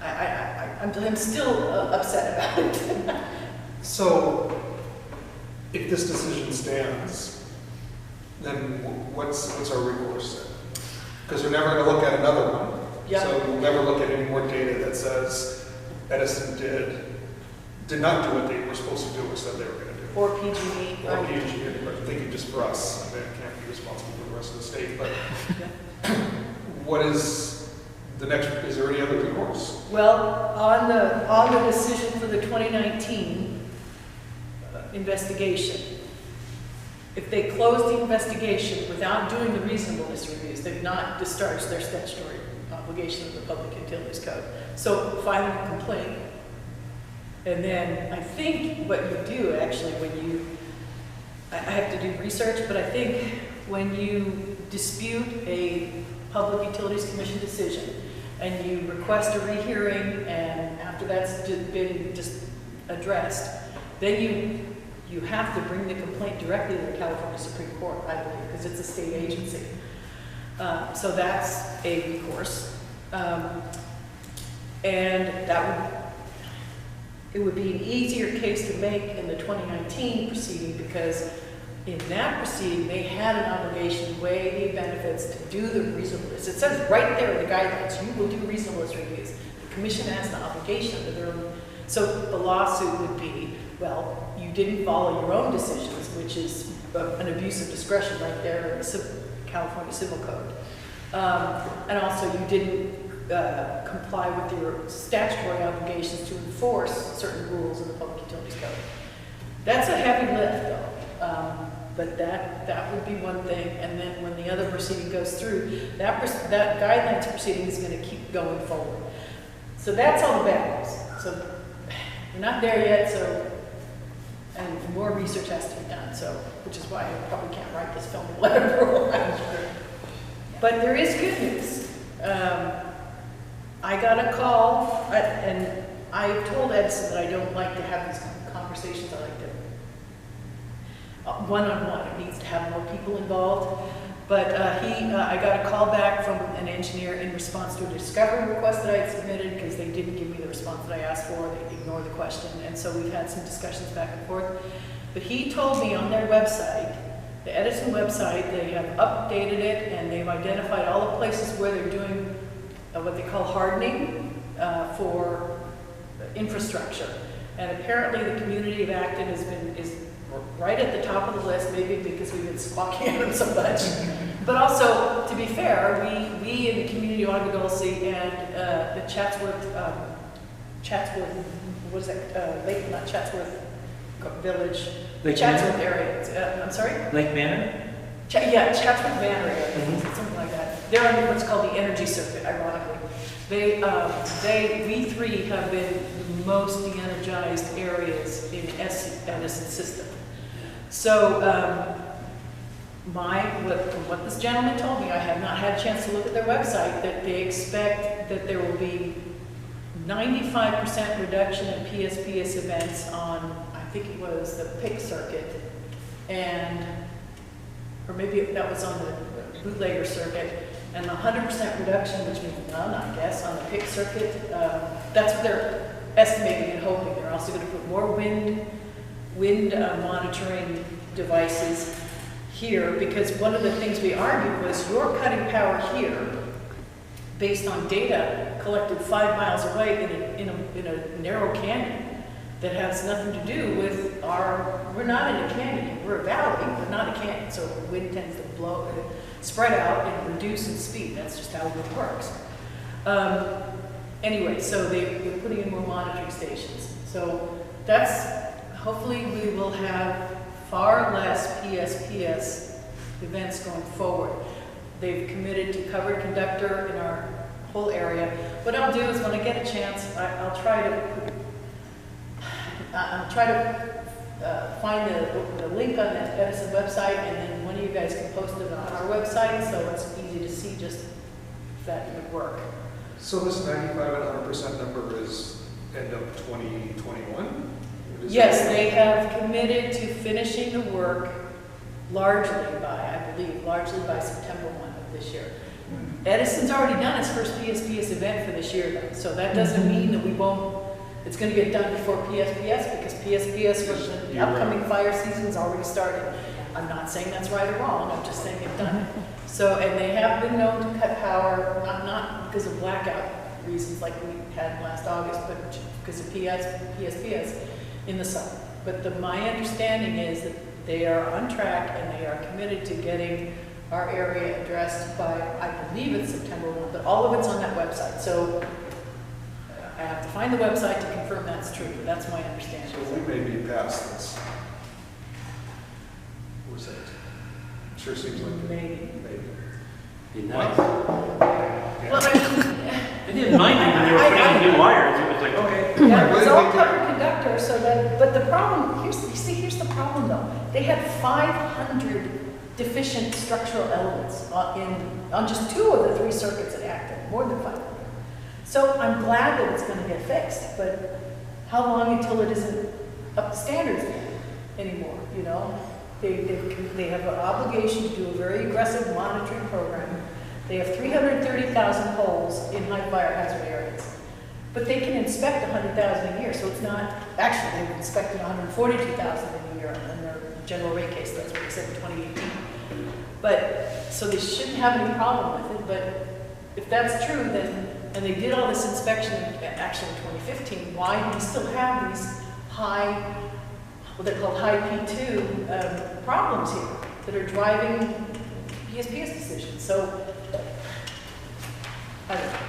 I'm still upset about it. So, if this decision stands, then what's our recourse then? Because we're never going to look at another one. Yep. So we'll never look at any more data that says Edison did not do what they were supposed to do or said they were going to do. Or PG&E. Or PG&E, I'm thinking just for us. I mean, I can't be responsible for the rest of the state, but what is the next, is there any other recourse? Well, on the decision for the 2019 investigation, if they close the investigation without doing the reasonableness reviews, they've not discharged their statutory obligation of the Public Utilities Code. So filing a complaint, and then I think what you do actually I have to do research, but I think when you dispute a Public Utilities Commission decision and you request a rehearing, and after that's been just addressed, then you have to bring the complaint directly to the California Supreme Court, I believe, because it's a state agency. So that's a recourse. And it would be an easier case to make in the 2019 proceeding, because in that proceeding, they had an obligation to weigh the benefits to do the reasonableness. It says right there in the guidelines, you will do reasonableness reviews. The commission has the obligation to their own. So the lawsuit would be, well, you didn't follow your own decisions, which is an abuse of discretion right there in the California Civil Code. And also you didn't comply with your statutory obligations to enforce certain rules in the Public Utilities Code. That's a heavy lift, though. But that would be one thing, and then when the other proceeding goes through, that guidelines proceeding is going to keep going forward. So that's all the bad news. So we're not there yet, so, and more research has to be done, so, which is why I probably can't write this film letter for a while. But there is good news. I got a call, and I told Edison that I don't like to have these conversations. I like to one-on-one. It needs to have more people involved. But I got a call back from an engineer in response to a discovery request that I had submitted because they didn't give me the response that I asked for. They ignored the question. And so we've had some discussions back and forth. But he told me on their website, the Edison website, they have updated it and they've identified all the places where they're doing what they call hardening for infrastructure. And apparently the community of Acton is right at the top of the list, maybe because we've been squawking at them so much. But also, to be fair, we in the community of Agudolce and the Chatsworth, what is that, Lake, not Chatsworth Village, Lake Chatsworth Manor? area, I'm sorry? Lake Manor? Yeah, Chatsworth Manor area, something like that. They're on what's called the energy circuit, ironically. We three have been the most de-energized areas in Edison's system. So, from what this gentleman told me, I have not had a chance to look at their website, that they expect that there will be 95% reduction in PSPS events on, I think it was the PIC circuit, or maybe that was on the bootlegger circuit, and 100% reduction, which means none, I guess, on the PIC circuit. That's what they're estimating and hoping. They're also going to put more wind monitoring devices here, because one of the things we argued was you're cutting power here based on data collected 5 miles away in a narrow canyon that has nothing to do with we're not in a canyon, we're a valley, but not a canyon, so wind tends to blow, spread out and reduce in speed. That's just how it works. Anyway, so they're putting in more monitoring stations. So hopefully we will have far less PSPS events going forward. They've committed to covered conductor in our whole area. What I'll do is when I get a chance, I'll try to find the link on the Edison website, and then one of you guys can post it on our website, so it's easy to see just if that would work. So this 95 and 100% number is end of 2021? Yes, they have committed to finishing the work largely by September 1 of this year. Edison's already done its first PSPS event for this year, though, so that doesn't mean that it's going to get done before PSPS, because PSPS for the upcoming fire season has already started. I'm not saying that's right or wrong, I'm just saying they've done it. So, and they have been known to cut power, not because of blackout reasons like we had last August, but because of PSPS in the summer. But my understanding is that they are on track and they are committed to getting our area addressed by, I believe it's September 1, but all of it's on that website. So I have to find the website to confirm that's true, but that's my understanding. So we may be past this. What's that? Sure seems like Maybe. Be nice. Well, I didn't mind it when they were putting in new wires. It was like, okay. yeah, it's all covered conductor, so but the problem, here's the problem though. They had 500 deficient structural elements on just 2 of the 3 circuits at Acton, more than 500. So I'm glad that it's going to get fixed, but how long until it isn't up to standards anymore, you know? They have an obligation to do a very aggressive monitoring program. They have 330,000 poles in high fire hazard areas, but they can inspect 100,000 a year, so it's not, actually they've inspected 142,000 in a year in their general rate case, that's what they said in 2018. But, so they shouldn't have any problem with it, but if that's true, then, and they did all this inspection actually in 2015, why do we still have these what they're called high P2 problems here that are driving PSPS decisions? So, I don't know.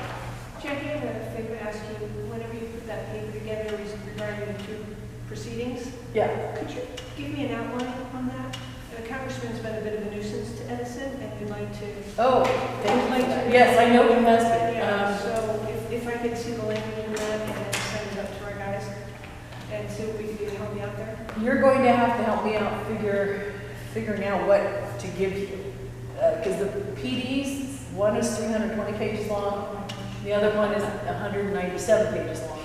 proceedings. Yeah. Could you give me an outline on that? The congressman's been a bit of a nuisance to Edison, and we'd like to. Oh, thank you. Yes, I know he has been. Yeah, so if I could see the language in that and then send it up to our guys and see what we can do to help you out there. You're going to have to help me out figuring out what to give you. Because the PDs, one is 320 pages long, the other one is 197 pages long.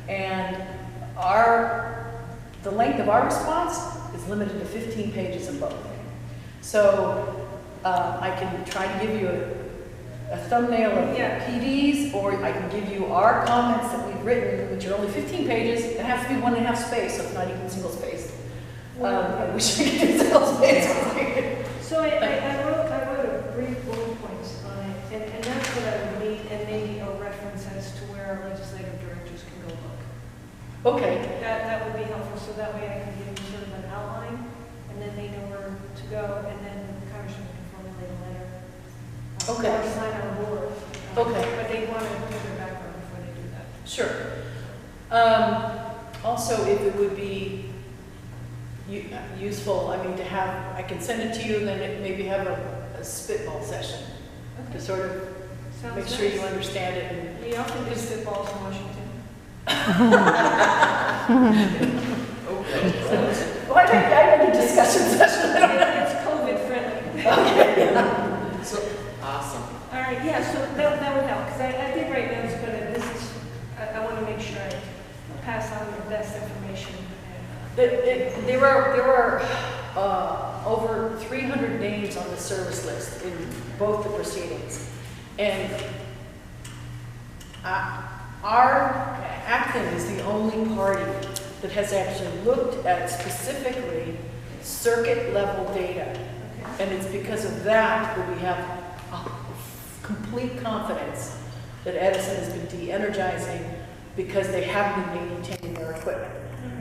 And the length of our response is limited to 15 pages in both. So I can try to give you a thumbnail of PDs, or I can give you our comments that we've written, which are only 15 pages. It has to be 1.5 space, so it's not even single space. I wish I could do single space. So I wrote a brief bullet points on it, and that's what I would need, and maybe a reference as to where our legislative directors can go look. Okay. That would be helpful, so that way I can give you sort of an outline, and then they know where to go, and then the congressman can formulate a letter. Okay. Or sign on board. Okay. But they want to do their background before they do that. Sure. Also, if it would be useful, I mean, to have, I can send it to you and then maybe have a spitball session to sort of Sounds make sure nice. you understand it. And We often do spitballs in Washington. well, I think a discussion session. I don't know. It's COVID friendly. Okay. So, awesome. All right, yeah, so that would help, because I did write notes, but I want to make sure I pass on the best information. There are over 300 names on the service list in both the proceedings. And our Acton is the only party that has actually looked at specifically circuit level data. And it's because of that that we have complete confidence that Edison has been de-energizing because they haven't been maintaining their equipment.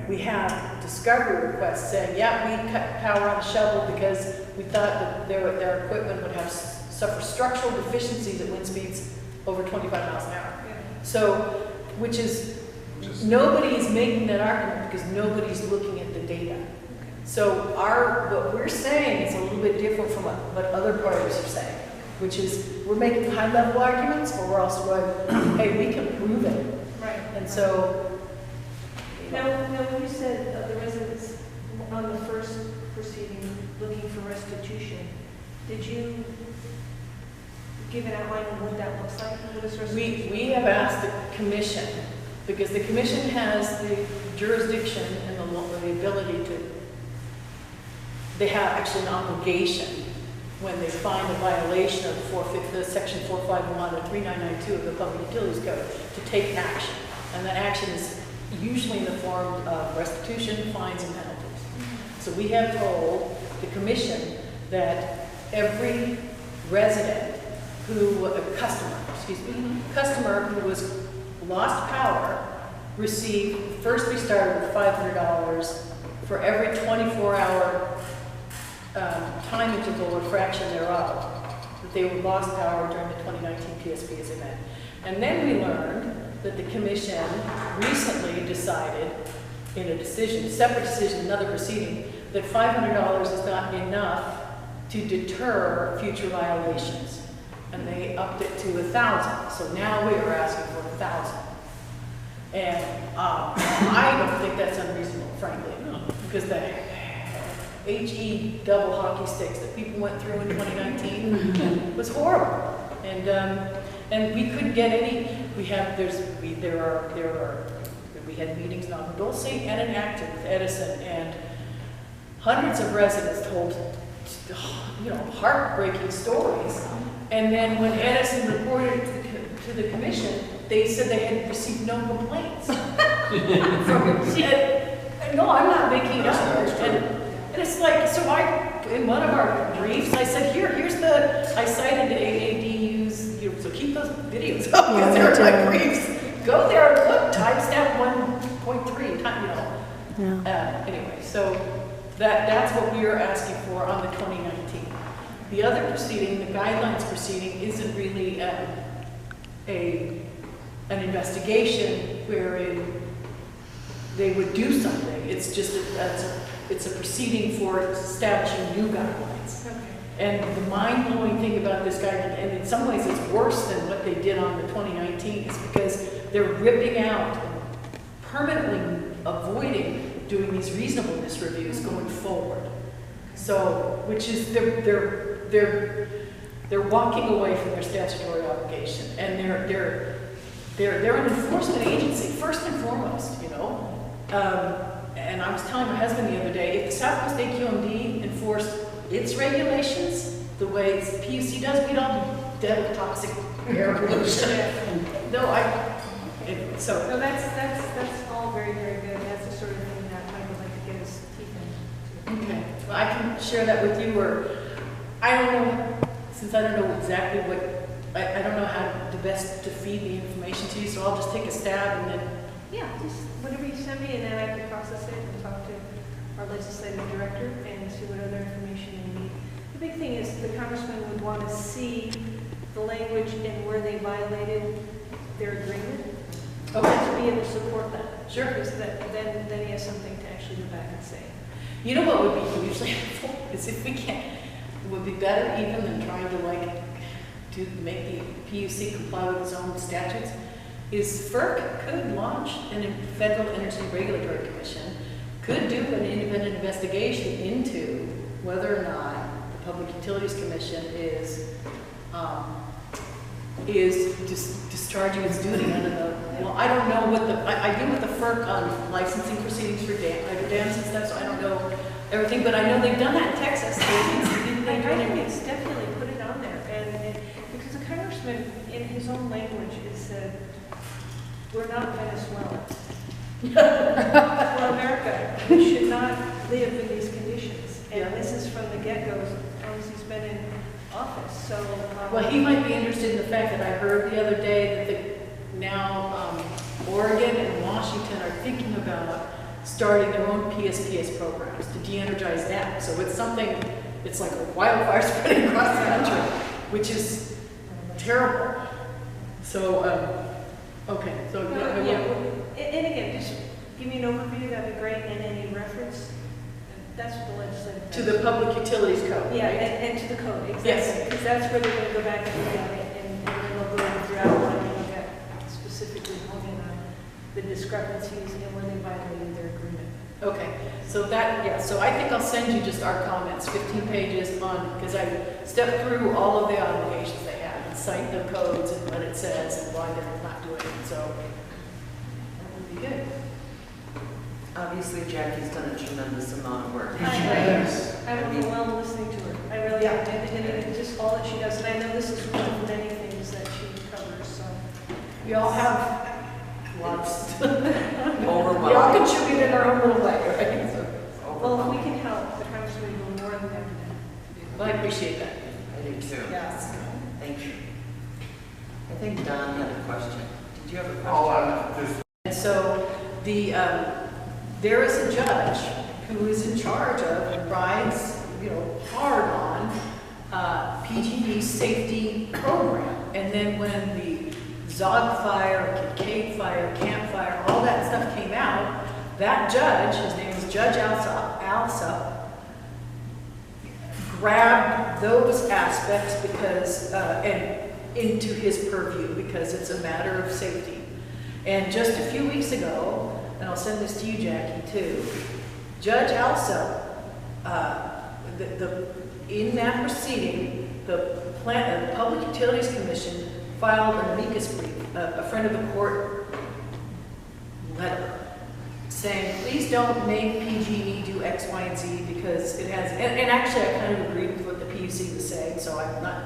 We have discovery requests saying, yeah, we cut power on the shovel because we thought that their equipment would have suffer structural deficiencies at wind speeds over 25 miles an hour. So, nobody's making that argument because nobody's looking at the data. So what we're saying is a little bit different from what other parties are saying, which is we're making high level arguments, but we're also going, hey, we can prove it. Right. And so, Now, when you said the residents on the first proceeding looking for restitution, did you give an outline of what that looks like? What is restitution? we have asked the commission, because the commission has the jurisdiction and the ability to, they have actually an obligation when they find a violation of the section 451 or 3992 of the Public Utilities Code to take action. And that action is usually in the form of restitution, fines, and penalties. So we have told the commission that every resident customer who was lost power received, first we started with $500 for every 24-hour time interval or fraction thereof that they were lost power during the 2019 PSP as event. And then we learned that the commission recently decided in a decision, separate decision, another proceeding, that $500 is not enough to deter future violations. And they upped it to $1,000. So now we are asking for $1,000. And I don't think that's unreasonable, frankly, because the HE double hockey sticks that people went through in 2019 was horrible. And we couldn't get any. We had meetings in Agua Dulce and in Acton with Edison, and hundreds of residents told, heartbreaking stories. And then when Edison reported it to the commission, they said they had received no complaints. No, I'm not making it up. And it's like, so in one of our briefs, I said, I cited the AADUs, so keep those videos up, because they're in my briefs. Go there and look, timestamp 1.3, anyway, so that's what we are asking for on the 2019. The other proceeding, the guidelines proceeding, isn't really an investigation wherein they would do something. It's just, it's a proceeding for establishing new guidelines. Okay. And the mind-blowing thing about this guide, and in some ways it's worse than what they did on the 2019, is because they're ripping out, and permanently avoiding doing these reasonableness reviews going forward. So, which is, they're walking away from their statutory obligation, and they're an enforcement agency, first and foremost, you know? And I was telling my husband the other day, if the Southwest AQMD enforced its regulations the way the PUC does, we'd all be dead with toxic air pollution. No, so. No, that's all very, very good. That's the sort of thing that Mike would like to get his teeth into. Okay, well, I can share that with you, or, I don't know, since I don't know exactly what, I don't know how to best to feed the information to you, so I'll just take a stab and then. Yeah, just whatever you send me, and then I can process it and talk to our legislative director and see what other information they need. The big thing is the congressman would want to see the language and where they violated their agreement. Okay. To be able to support that. Sure. Because then he has something to actually go back and say. You know what would be hugely helpful is if we can, it would be better even than trying to to make the PUC comply with its own statutes, is FERC could launch a Federal Energy Regulatory Commission, could do an independent investigation into whether or not the Public Utilities Commission is discharging its duty under the, well, I don't know what I deal with the FERC on licensing proceedings for dams and stuff, so I don't know everything, but I know they've done that in Texas. I think it's definitely put it on there, and because the congressman, in his own language, has said, we're not Venezuela. We're America. We should not live in these conditions. And this is from the get-go, as long as he's been in office, so. Well, he might be interested in the fact that I heard the other day that now Oregon and Washington are thinking about starting their own PSPS programs to de-energize them. So it's something, it's like a wildfire spreading across the country, which is terrible. So, okay, so. And again, just give me an overview, that'd be great, and any reference. That's what the legislative. To the Public Utilities Code, Yeah, right? and to the code, exactly. Yes. Because that's where they're going to go back and look at it, and then they'll go throughout and look at specifically looking at the discrepancies and where they violated their agreement. Okay, so so I think I'll send you just our comments, 15 pages on, because I stepped through all of the obligations they have and cite the codes and what it says and why they're not doing it, so that would be good. Obviously, Jackie's done a tremendous amount of work. I'm overwhelmed listening to her. I really am. And it's just all that she does. And I know this is one of many things that she covers, so. We all have lots. We all Overwhelmed. contribute in our own little way, right? So, Well, if we can help, the congressman will be more than happy to. well, I appreciate that. I do too. Yes. Thank you. I think Don had a question. Did you have a question? And so there is a judge who is in charge of and rides, hard on PG&E's safety program. And then when the Zog fire, Kincaid fire, Camp fire, all that stuff came out, that judge, his name is Judge Alsop, grabbed those aspects because and into his purview because it's a matter of safety. And just a few weeks ago, and I'll send this to you, Jackie, too, Judge Alsop, in that proceeding, the Public Utilities Commission filed an amicus brief, a friend of the court letter, saying, please don't make PG&E do X, Y, and Z because it has, and actually I kind of agree with what the PUC was saying, so I'm not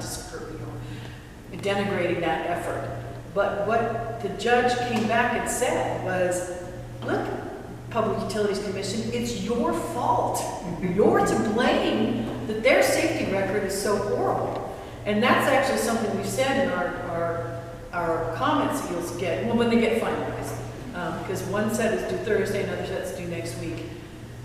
denigrating that effort. But what the judge came back and said was, look, Public Utilities Commission, it's your fault. You're to blame that their safety record is so horrible. And that's actually something we've said in our comments that you'll get, well, when they get finalized. Because one set is due Thursday, another set's due next week.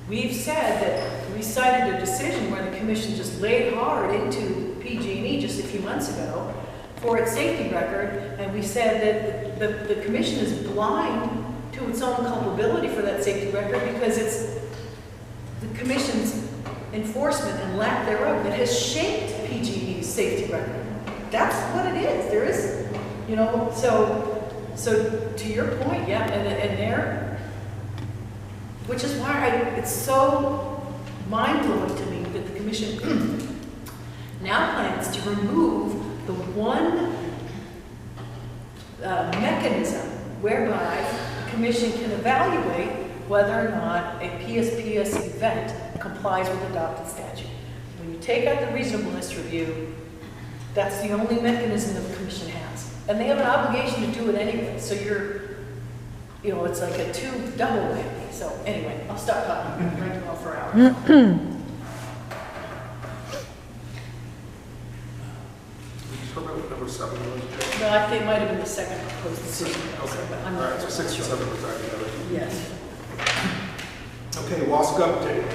We've said that we cited a decision where the commission just laid hard into PG&E just a few months ago for its safety record, and we said that the commission is blind to to its own culpability for that safety record because it's the commission's enforcement and lack thereof that has shaped PG&E's safety record. That's what it is. There is, you know, so to your point, yeah, and there, which is why it's so mind-blowing to me that the commission now plans to remove the one mechanism whereby the commission can evaluate whether or not a PSPS event complies with adopted statute. When you take out the reasonableness review, that's the only mechanism that the commission has. And they have an obligation to do it anyway, so you know, it's like a double whammy. So anyway, I'll stop talking, I'm drinking off for hours. Number 7 was Jay. No, I think it might have been the second proposed decision. Okay. But I'm All not right, so 6 and 7 were tied together. Yes. Okay, WASC update.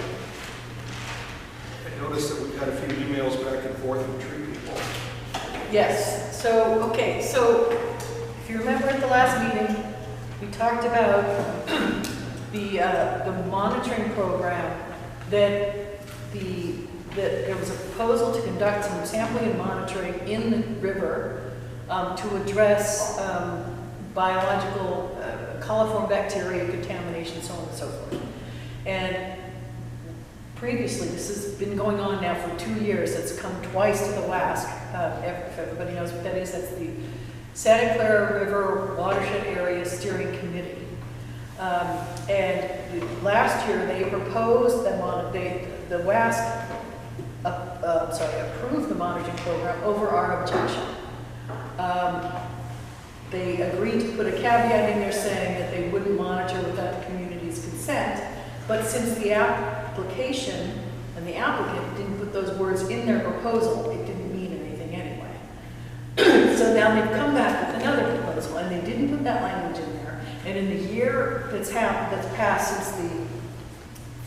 I noticed that we've had a few emails back and forth from tree people. Yes, so, okay, so if you remember at the last meeting, we talked about the monitoring program that there was a proposal to conduct some sampling and monitoring in the river to address biological coliform bacteria contamination, so on and so forth. And previously, this has been going on now for 2 years. It's come twice to the WASC. If everybody knows what that is, that's the Santa Clara River Watershed Area Steering Committee. And last year, they proposed the WASC approved the monitoring program over our objection. They agreed to put a caveat in there saying that they wouldn't monitor without the community's consent, but since the application and the applicant didn't put those words in their proposal, it didn't mean anything anyway. So now they've come back with another proposal, and they didn't put that language in there. And in the year that's passed since the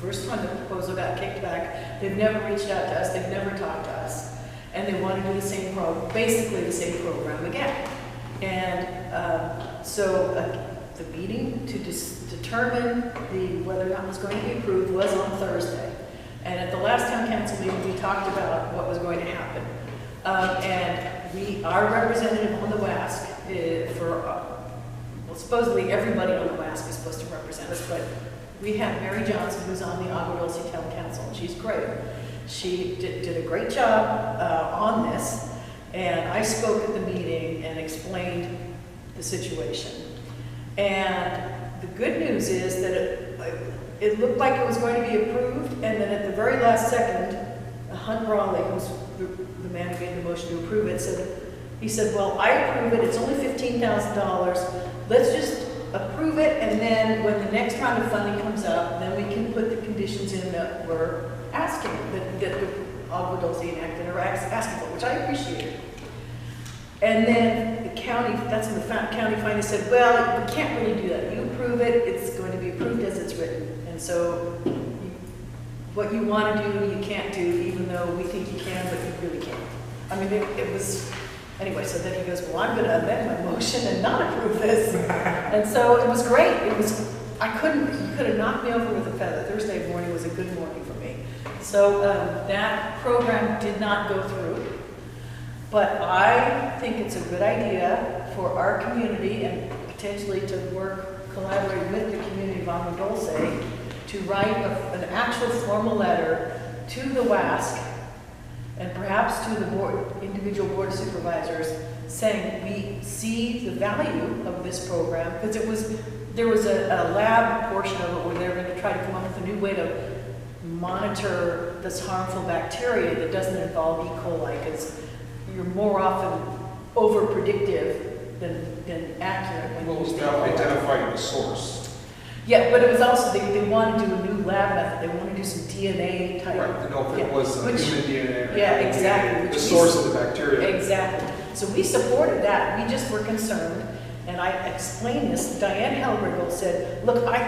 first time the proposal got kicked back, they've never reached out to us, they've never talked to us. And they want to do the same basically the same program again. And so the meeting to determine whether or not it was going to be approved was on Thursday. And at the last town council meeting, we talked about what was going to happen. And our representative on the WASC well, supposedly everybody on the WASC is supposed to represent us, but we have Mary Johnson, who's on the Agua Dulce Town Council, and she's great. She did a great job on this, and I spoke at the meeting and explained the situation. And the good news is that it looked like it was going to be approved, and then at the very last second, Hunt Raleigh, who's the man who made the motion to approve it, he said, well, I approve it, it's only $15,000, let's just approve it, and then when the next round of funding comes up, then we can put the conditions in that we're asking, that the Agua Dulce enacted are asking for, which I appreciate. And then the county, that's when the county finally said, well, we can't really do that. You approve it, it's going to be approved as it's written. And so what you want to do, you can't do, even though we think you can, but you really can't. I mean, it was, anyway, so then he goes, well, I'm going to amend my motion and not approve this. And so it was great. It was, you could have knocked me over with a feather. Thursday morning was a good morning for me. So that program did not go through. But I think it's a good idea for our community and potentially to collaborate with the community of Agua Dulce to write an actual formal letter to the WASC and perhaps to the individual board of supervisors saying we see the value of this program, because there was a lab portion of it where they were going to try to come up with a new way to monitor this harmful bacteria that doesn't involve E. coli, because you're more often over-predictive than accurate. When Well, you it was use about E. coli. identifying the source. Yeah, but it was also, they want to do a new lab method. They want to do some DNA type. Right, to know if it was Which- human DNA. or Yeah, animal exactly, DNA, which The we- source of the bacteria. Exactly. So we supported that. We just were concerned, and I explained this. Diane Hellriegel said, look, I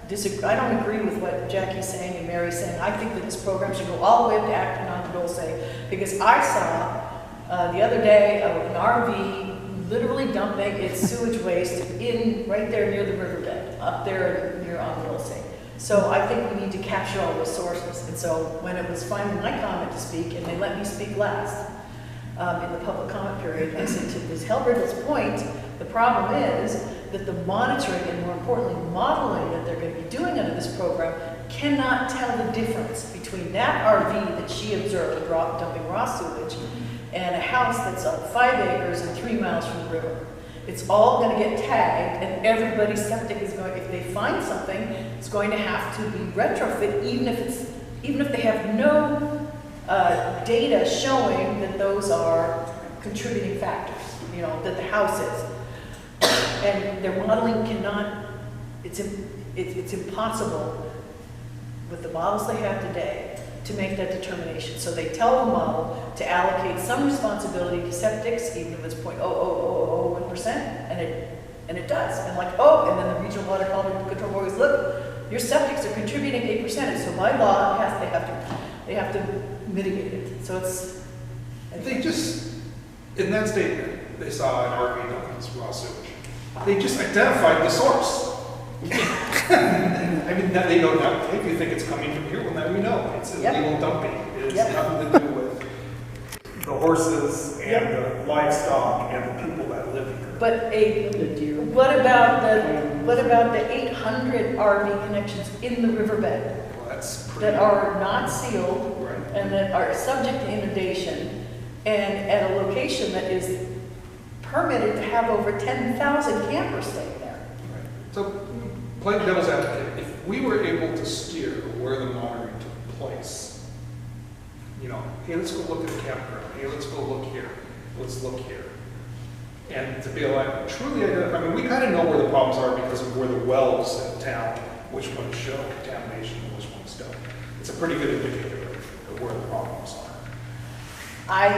don't agree with what Jackie's saying and Mary's saying. I think that this program should go all the way up to Acton on Dulce, because I saw the other day an RV literally dumping its sewage waste right there near the riverbed, up there near on Wilsey. So I think we need to capture all those sources. And so when it was finally my comment to speak, and they let me speak last in the public comment period, I said to Ms. Helbert's point, the problem is that the monitoring and more importantly modeling that they're going to be doing under this program cannot tell the difference between that RV that she observed dumping raw sewage and a house that's on 5 acres and 3 miles from the river. It's all going to get tagged, and everybody's septic is going, if they find something, it's going to have to be retrofit, even if they have no data showing that those are contributing factors, you know, that the house is. And their modeling cannot, it's impossible with the models they have today to make that determination. So they tell the model to allocate some responsibility to septics, even if it's 0.00001%, and it does. And like, oh, and then the regional water quality control board goes, look, your septics are contributing 8%, and so by law, they have to mitigate it. So it's. They just, in that statement, they saw an RV dumping raw sewage. They just identified the source. I mean, that they know now, if you think it's coming from here, well, now we know. It's illegal dumping. It's nothing to do with the horses and the livestock and the people that live here. But what about the 800 RV connections in the riverbed that are not sealed and that are subject to inundation and at a location that is permitted to have over 10,000 campers staying there? So, playing devil's advocate, if we were able to steer where the monitoring took place, you know, hey, let's go look at the campground. Hey, let's go look here. Let's look here. And to be able to truly identify, I mean, we kind of know where the problems are because of where the wells in town, which ones show contamination and which ones don't. It's a pretty good indicator of where the problems are.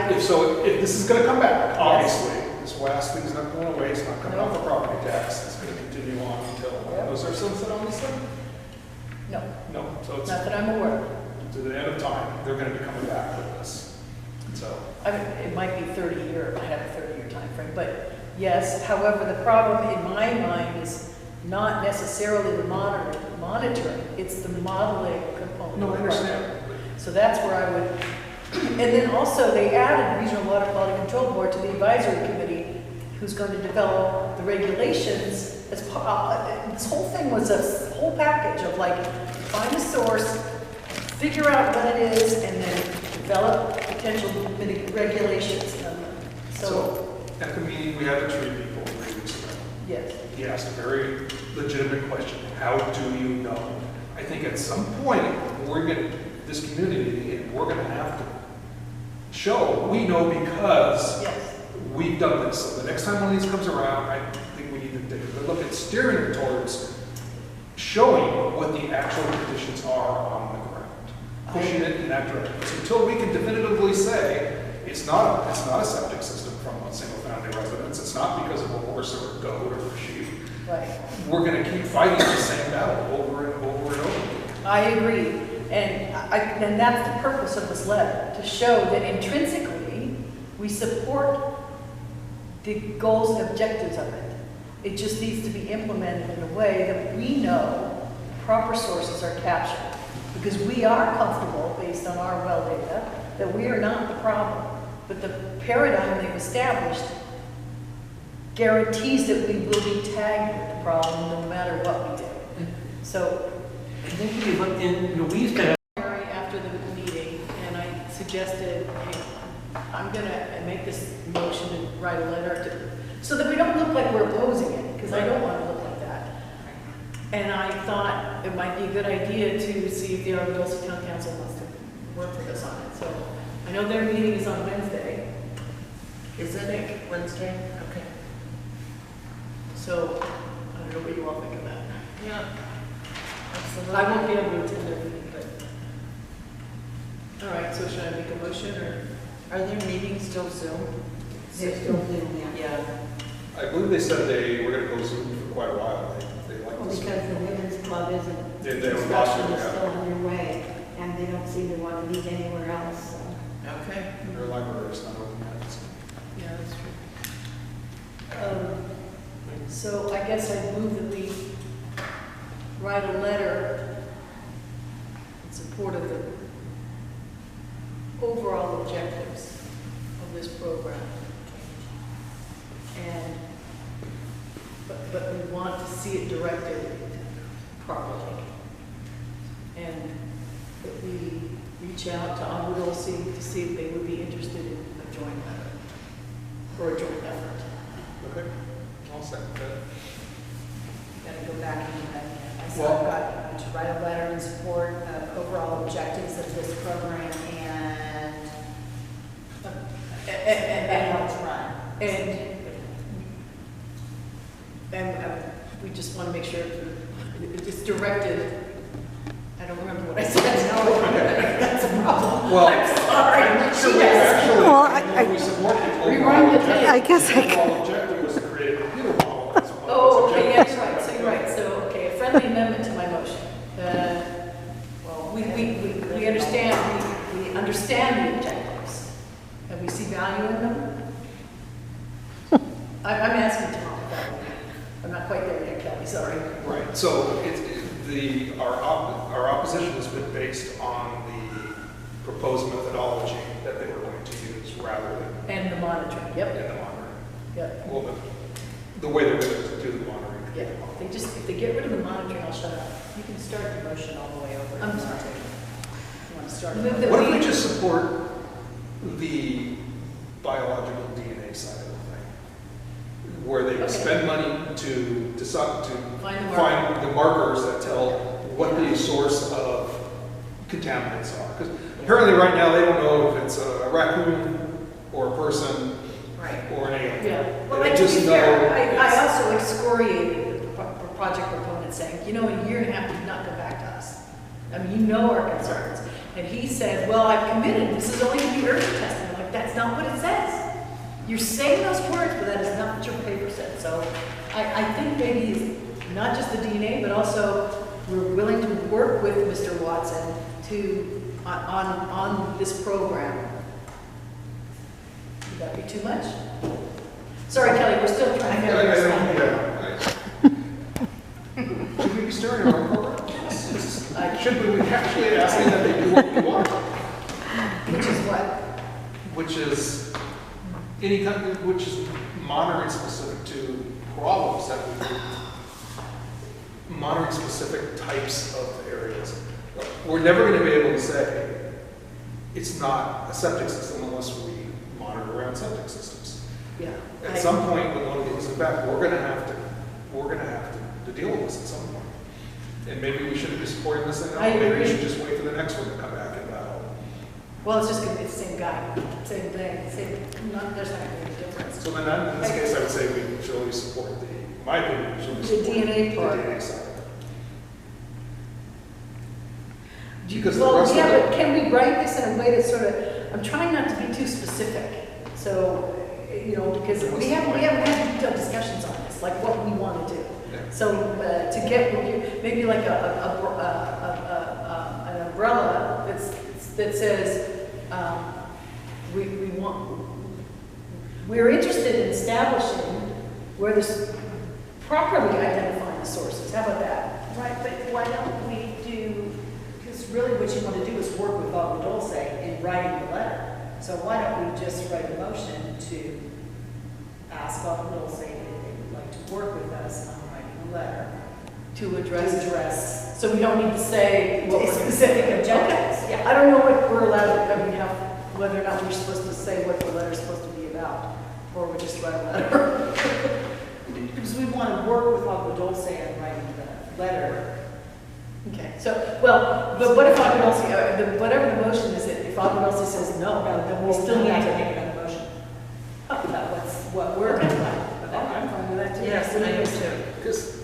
If this is going to come back, obviously, this last thing's not going away. It's not coming off the property tax. It's going to continue on until, was there sunset on this thing? No. No, so it's Not that I'm aware of. to the end of time, they're going to be coming back with this. So, I mean, it might be 30-year, it might have a 30-year time frame, but yes. However, the problem in my mind is not necessarily the monitoring, it's the modeling component. no, I understand. So that's where I would, and then also they added Regional Water Quality Control Board to the advisory committee who's going to develop the regulations as part, this whole thing was a whole package of like, find the source, figure out what it is, and then develop potential regulations. So at the meeting, we had a tree people 3 weeks ago. Yes. He asked a very legitimate question. How do you know? I think at some point, this community, and we're going to have to show we know because we've done this. So the next time one of these comes around, I think we need to take a good look at steering towards showing what the actual conditions are on the ground, pushing it in that direction. So until we can definitively say it's not a septic system from a single-family residence, it's not because of a horse or a goat or a sheep. Right. We're going to keep fighting the same battle over and over and over. I agree. And that's the purpose of this letter, to show that intrinsically we support the goals and objectives of it. It just needs to be implemented in a way that we know proper sources are captured. Because we are comfortable, based on our well data, that we are not the problem. But the paradigm they've established guarantees that we will be tagged with the problem no matter what we do. So, I think if you looked in, we used to have. After the meeting, and I suggested, hey, I'm going to make this motion to write a letter to, so that we don't look like we're opposing it, because I don't want to look like that. And I thought it might be a good idea to see if the Arundel Town Council wants to work with us on it. So I know their meeting is on Wednesday. Is it Wednesday? Okay. So I don't know what you all think of that. Yeah. Absolutely. I won't be able to attend their meeting, but. All right, so should I make a motion or? Are their meetings still Zoom? They're still Zoom, Yeah. I believe they said they were going to go Zoom for quite a while. They like Well, this. because the women's club isn't, They have construction is lost it, still underway, and they don't seem to want to meet anywhere else, so. Okay. Their library is not open yet. So. Yeah, that's true. So I guess I move that we write a letter in support of the overall objectives of this program. And, but we want to see it directed properly. And that we reach out to Onward OC to see if they would be interested in a joint letter or a joint effort. Okay, I'll second that. Gotta go back and, I said, Well- I've got to write a letter in support of overall objectives of this program and how it's run. And we just want to make sure it's directed. I don't remember what I said. No, that's a problem. Well, I'm sorry. I'm not sure She we does. actually, Well, I know we support the overall Rewind the objective. tape. I guess I The could. overall objective was to create a computer model. That's one of Oh, those okay, yeah, objectives. you're right, so you're right. So, okay, a friendly amendment to my motion. Well, we understand the objectives, and we see value in them. I'm asking Tom if that would be, I'm not quite there yet, Kelly, sorry. Right, so our opposition has been based on the proposed methodology that they were going to use rather than And the monitoring, in yep, the monitoring. yep, Well, the way they're going to do the monitoring. yeah. If they get rid of the monitoring, I'll shut up. You can start the motion all the way over. I'm sorry. You want to start? Move that What if we just support the biological DNA side of the thing? Where they Okay. spend money to decide, to Find the marker. find the markers that tell what the source of contaminants are. Because apparently right now, they don't know if it's a raccoon or a person Right. or an alien. Yeah, well, They like, to just be know fair, I it's- also excoriated the project proponent saying, you know, in a year and a half, you've not come back to us. I mean, you know our concerns. And he said, well, I've committed, this is only to be urgent testing. I'm like, that's not what it says. You're saying those words, but that is not what your paper said. So I think maybe it's not just the DNA, but also we're willing to work with Mr. Watson to, on this program. Would that be too much? Sorry, Kelly, we're still trying to. Should we be starting our program? Should we actually asking that they do what we want? Which is what? Which is any kind, which is monitoring specific to problems that we, monitoring specific types of areas. We're never going to be able to say it's not a septic system unless we monitor around septic systems. Yeah. At some point, when one goes back, we're going to have to deal with this at some point. And maybe we shouldn't be supporting this thing. I Maybe we agree. should just wait for the next one to come back and battle. Well, it's just gonna be the same guy, same thing, there's not gonna be a difference. So then, in this case, I would say we should always support my opinion, we should always The support DNA part. The DNA side. Because the Well, rest yeah, of but it, can we write this in a way that's sort of, I'm trying not to be too specific. So, you know, because we haven't had detailed discussions on this, like what we want to do. Yeah. So to get maybe like an umbrella that says we're interested in establishing where this properly identifying the sources. How about that? Right, but why don't we do, because really what you want to do is work with Agua Dulce in writing the letter. So why don't we just write a motion to ask Agua Dulce if they would like to work with us on writing a letter To to address. address So we don't need to say what we're specific Okay. objectives. Yeah. I don't know what we're allowed, I mean, whether or not we're supposed to say what the letter's supposed to be about, or we just write a letter. Because we want to work with Agua Dulce on writing the letter. Okay, so, well, but what if Agua Dulce, whatever the motion is, if Agua Dulce says no, then we still need have to to. make another motion. Oh, that's what we're, Okay. I'm fine with that too. Yes, I do too. because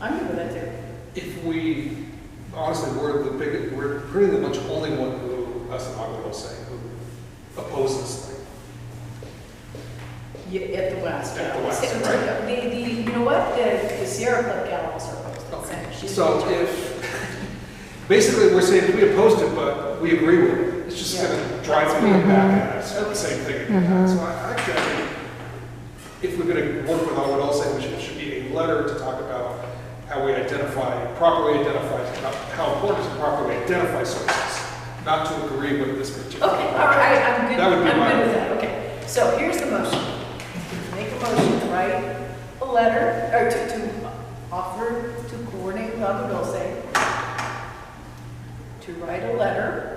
I'm good with that too. if we, honestly, we're pretty much the only one who, us and Agua Dulce, who oppose this thing. Yeah, at the West. At the West, So, right. you know what, the Sierra Club gal also opposed it. She's- So basically, we're saying we opposed it, but we agree with it. It's just Yeah. going to drive me back at us, the same thing again. So I think if we're gonna work with Howard Olsen, it should be a letter to talk about how we properly identify, how important it is to properly identify sources, not to agree with this particular. Okay, all right, I'm good, That would be I'm my- good with that, okay. So here's the motion. Make a motion to write a letter, or to offer to coordinate with Agua Dulce, to write a letter.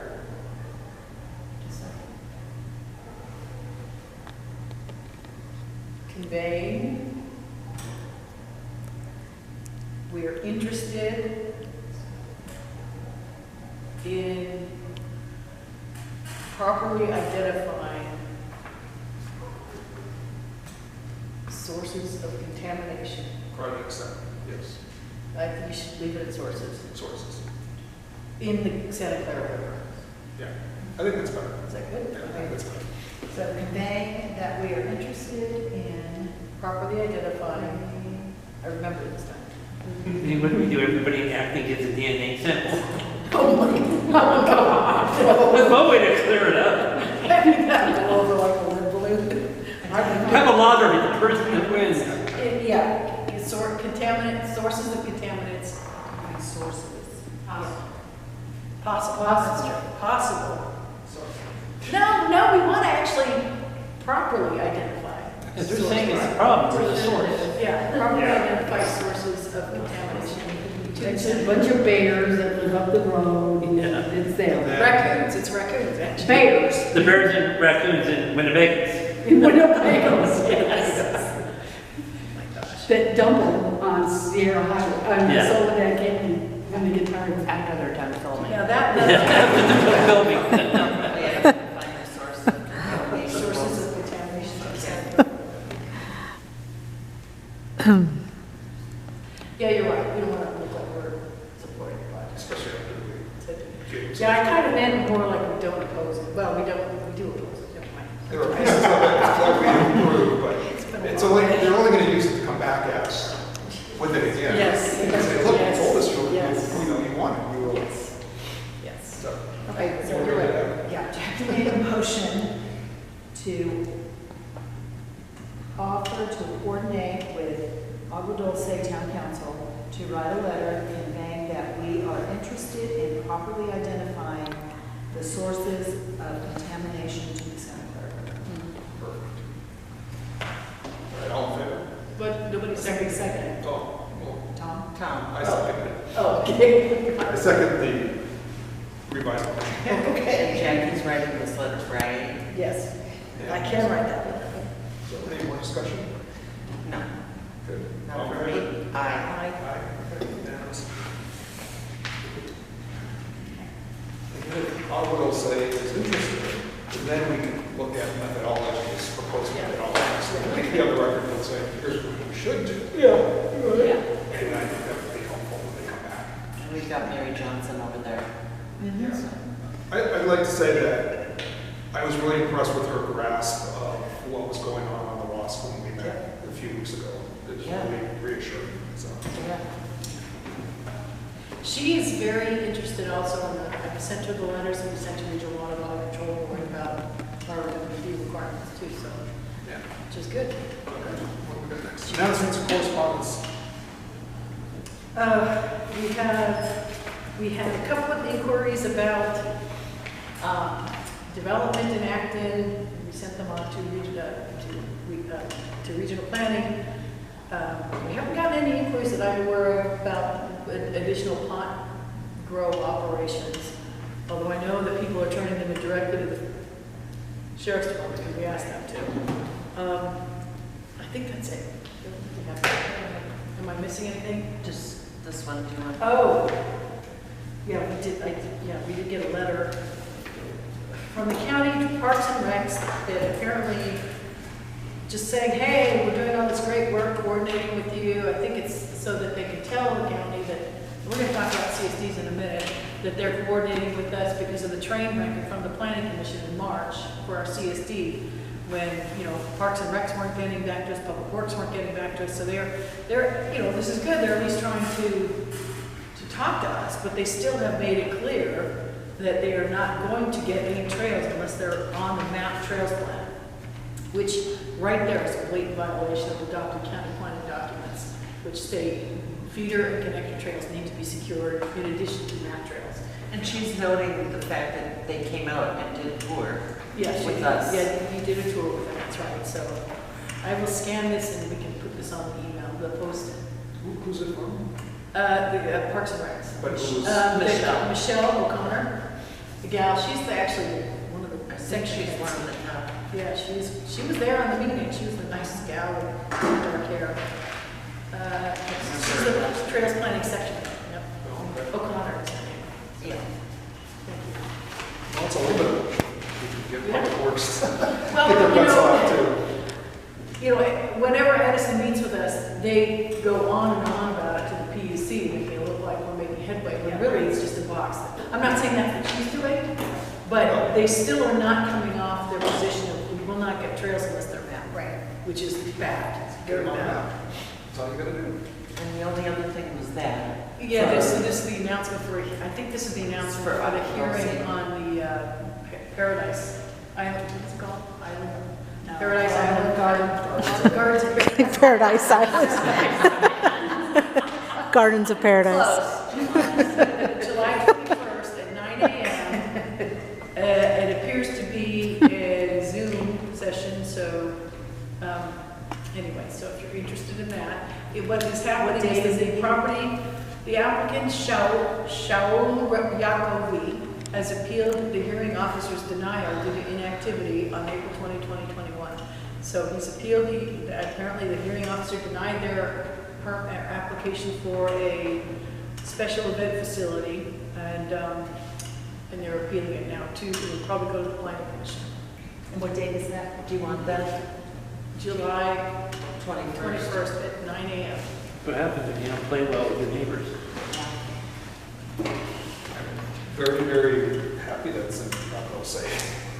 Conveying, we are interested in properly identifying sources of contamination. Correct, accept, yes, I think you should leave it at sources. sources. In the Santa Clara River. Yeah, I think that's better. Is that good? Yeah, I think that's better. So conveying that we are interested in, Properly identifying, I remember this time. And what do we do? Everybody acting gets a DNA sample. Oh my God. That's one way to clear it up. Go over like a lead balloon. Have a lottery, the person that wins. Yeah, you sort contaminant, sources of contaminants. Sources. Possible. Possible. No, we want to actually properly identify. If they're saying it's a problem, we're the source. Yeah, properly identify sources of contamination. It's a bunch of bears that live up the road, and Yeah. it's them. Raccoons, it's raccoons, actually. Bears. The bears and raccoons in Winnebago's. In Winnebago's, yes. That dump them on Sierra Highway, on Yeah. Soledad Canyon, when they get tired of After they're done filming. Yeah, that, Yeah, after the filming. We have to find the source of contamination. sources of contamination. Yeah, you're right, we don't want to look like we're supporting the project. Especially after we get. Yeah, I kind of meant more like we don't oppose it. Well, we do oppose it, never mind. There are pieces of it that we improve, but it's only, they're only gonna use it to come back at us with it again. Yes. And say, look, you Yes. told us you, Yes. you want it, you will. Yes. Yes. So, Okay, so we're you're gonna right. do that. Yeah, Jackie made a motion to offer to coordinate with Agua Dulce Town Council to write a letter conveying that we are interested in properly identifying the sources of contamination to the Santa Clara River. Perfect. All right, all in favor? But nobody seconded. Oh, well, Tom? Tom? I second it. Oh, okay. I second the revised motion. Okay. Jackie's writing this letter, right? Yes, I can write that one. Any more discussion? No. Good. Not All in for favor? me. Aye. Aye. Okay, unanimous. All we'll say is interested, and then we can look at methodologies, proposed methodologies. I think the other record will say, here's what we should do. Yeah. And I think that would be helpful when they come back. And we've got Mary Johnson over there. So, I'd like to say that I was really impressed with her grasp of what was going on the WASP when we met a few weeks ago. It was Yeah. really reassuring, so. yeah. She is very interested also in the, I sent her the letters and we sent to Regional Water Control Board about our review requirements too, so, Yeah. which is good. Okay, what do we got next? Announcements and correspondence. We had a couple of inquiries about development in Acton. We sent them on to regional planning. We haven't gotten any inquiries that I'm aware of about additional plant grow operations, although I know that people are turning them directly to the sheriff's department because we asked them to. I think that's it. Am I missing anything? Just this one, do you want? Oh, yeah, we did get a letter from the county to Parks and Recs that apparently just saying, hey, we're doing all this great work coordinating with you. I think it's so that they can tell the county that, we're gonna talk about CSDs in a minute, that they're coordinating with us because of the train wreck from the planning commission in March for our CSD. When, Parks and Recs weren't getting back to us, Public Works weren't getting back to us, so they're, this is good, they're at least trying to talk to us, but they still have made it clear that they are not going to get any trails unless they're on the map trails plan. which right there is a blatant violation of adopted county planning documents, which state feeder and connector trails need to be secured in addition to mat trails. And she's noting the fact that they came out and did a tour Yeah, with us. Yeah, you did a tour with them, that's right. So I will scan this and we can put this on the email, the post. Who's it from? The Parks and Recs. But who's? Michelle O'Connor, the gal, she's actually one of the I think she's one of the top. Yeah, she was there on the meeting. She was the nicest gal with dark hair. She's the trails planning section. Yep. Oh, okay. O'Connor is her name. Yeah. Thank you. Well, it's a little bit, we can get public works. Well, Get their butts out too. you know, whenever Edison meets with us, they go on and on about it to the PUC, making it look like we're making headway, when really it's just a box. I'm not saying that's what she's doing, but they still are not coming off their position of we will not get trails unless they're mapped. Right. Which is bad. It's Get very them on bad. now. That's all you gotta do. And the only other thing was that. Yeah, this is the announcement for, I think this is the announcement for the hearing on the Paradise Island, what's it called? Island? Paradise Island Gardens of Paradise Island. Gardens of Paradise. July 21st at 9 a.m. It appears to be a Zoom session, so anyway, so if you're interested in that, what is happening is the property, the applicant Shaul Yacovi has appealed the hearing officer's denial due to inactivity on April 20, 2021. So he's appealed, apparently the hearing officer denied their application for a special event facility, and they're appealing it now too. It'll probably go to the planning commission. And what date is that? Do you want that? July 21st. 21st at 9 a.m. What happens if you don't play well with your neighbors? Very, very happy that's in, I'm gonna say.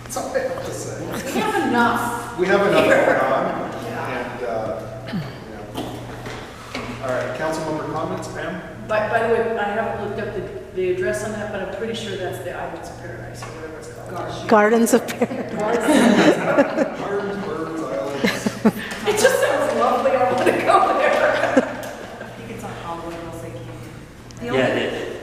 That's all I have to say. We have enough. We have enough going on, Yeah. and, all right, council member comments, Pam? By the way, I haven't looked up the address on that, but I'm pretty sure that's the Islands of Paradise or whatever it's called. Gardens of Paradise. Gardens, birds, islands. It just sounds lovely. I want to go there. I think it's on Olive, I'll say Canyon. Yeah, it is.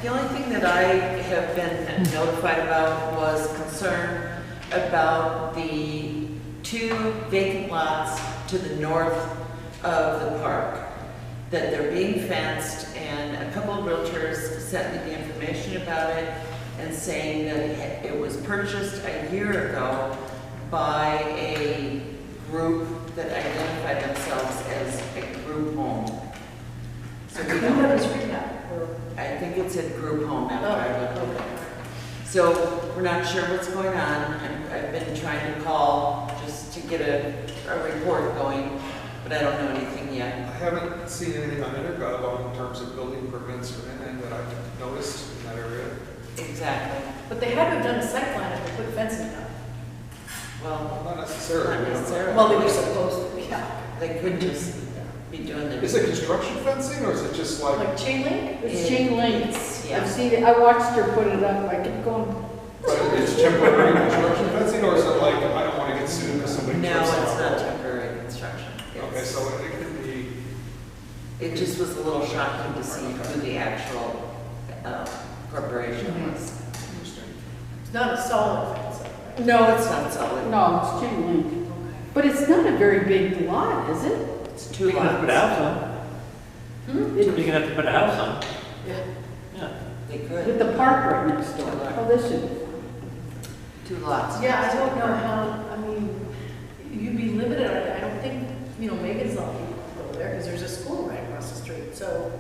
The only thing that I have been notified about was concern about the 2 vacant lots to the north of the park, that they're being fenced, and a couple of realtors sent me the information about it and saying that it was purchased a year ago by a group that identified themselves as a group home. So we don't, I think it's a group home after I looked at it. So we're not sure what's going on. I've been trying to call just to get a report going, but I don't know anything yet. I haven't seen anything on Intergov in terms of building permits or anything that I've noticed in that area. Exactly. But they had to have done a site plan if they put fencing up. Well, Not necessarily. not necessarily. Well, they were supposed to, yeah. They could just be doing their. Is it construction fencing, or is it just like? Like chain link? It's chain link. Yeah. I've seen it, I watched her put it up, I kept going, But it's temporary construction fencing, or is it like, I don't want to get sued because somebody No, trips it's on not it? temporary construction. Okay, It's- so it could be, It just was a little shocking to see who the actual corporation was. interesting. It's not a solid fence, though, right? No, it's not solid. no, it's chain link. But it's not a very big lot, is it? It's 2 You can have to put a lots. house on. You can have to put a house on. Yeah. Yeah. They could. With the park right next door. Oh, this should be. 2 lots. Yeah, I don't know how, I mean, you'd be limited, I don't think, you know, Megan's not over there, because there's a school right across the street, so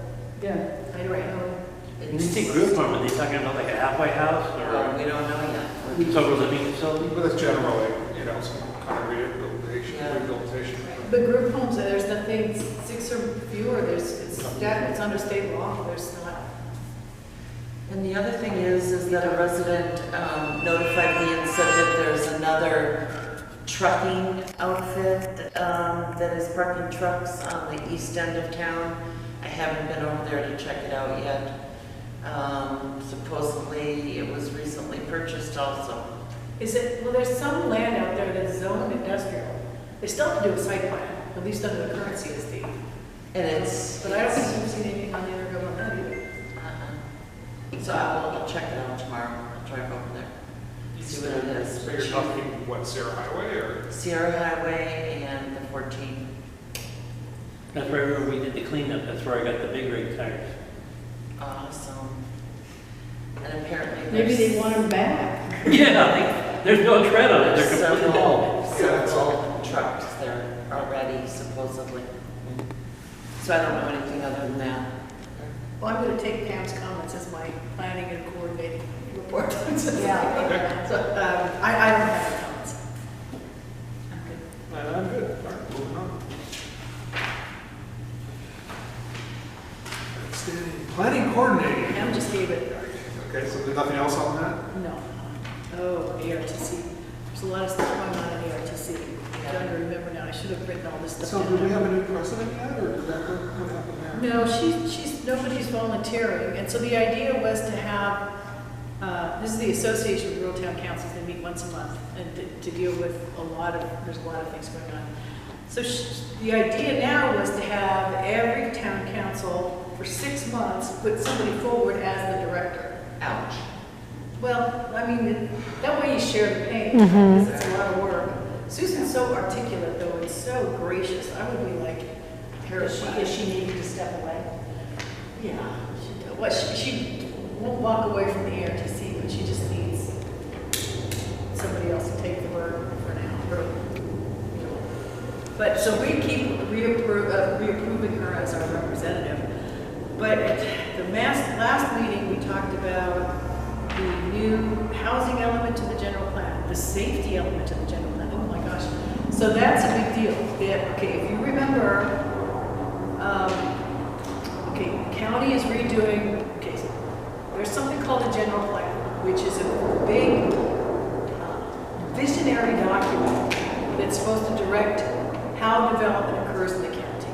Yeah. I don't know. When you say group home, are they talking about like a halfway house Well, we or don't know yet. sort of living facility? But it's generally, some kind of rehabilitation, Yeah. rehabilitation. But group homes, there's nothing, 6 or fewer, it's under state law, there's not. And the other thing is that a resident notified me and said that there's another trucking outfit that is parking trucks on the east end of town. I haven't been over there to check it out yet. Supposedly it was recently purchased also. Is it, well, there's some land out there that's zoned industrial, They still have to do a site plan, at least under the current CSD. And it's. But I don't think you've seen anything on the intergov on that either. So I'll check it out tomorrow. I'll drive over there. See what it is. So you're talking, what, Sierra Highway or? Sierra Highway and the 14. That's where we did the cleanup, that's where I got the big rig tires. Awesome. And apparently Maybe there's they want them back. Yeah, there's no tread on it, they're completely bald. several trucks there already supposedly. So I don't know anything other than that. Well, I'm going to take Pam's comments as my planning and coordinating report. Yeah. So, I don't have any comments. I'm good. All right, moving on. Outstanding. Planning coordinating. Pam just gave it, Okay, so there's nothing else on that? no. Oh, ARTC. There's a lot of stuff going on in ARTC. I'm trying to remember now. I should have written all this stuff So down. do we have a new president yet, or did that what happened there? No, nobody's volunteering, and so the idea was to have, this is the Association of Rural Town Councils, they meet once a month, and to deal with there's a lot of things going on. So the idea now was to have every town council for 6 months put somebody forward as the director. Ouch. Well, I mean, that way you share the pain, because it's a lot of work. Susan's so articulate, though, and so gracious, I would be like terrified. Is she needing to step away? Yeah, she won't walk away from the ARTC, but she just needs somebody else to take the burden for now. But so we keep reapproving her as our representative. But at the last meeting, we talked about the new housing element to the general plan, the safety element to the general plan. Oh my gosh. So that's a big deal. Okay, if you remember, the county is redoing, so there's something called a general plan, which is a big visionary document that's supposed to direct how development occurs in the county.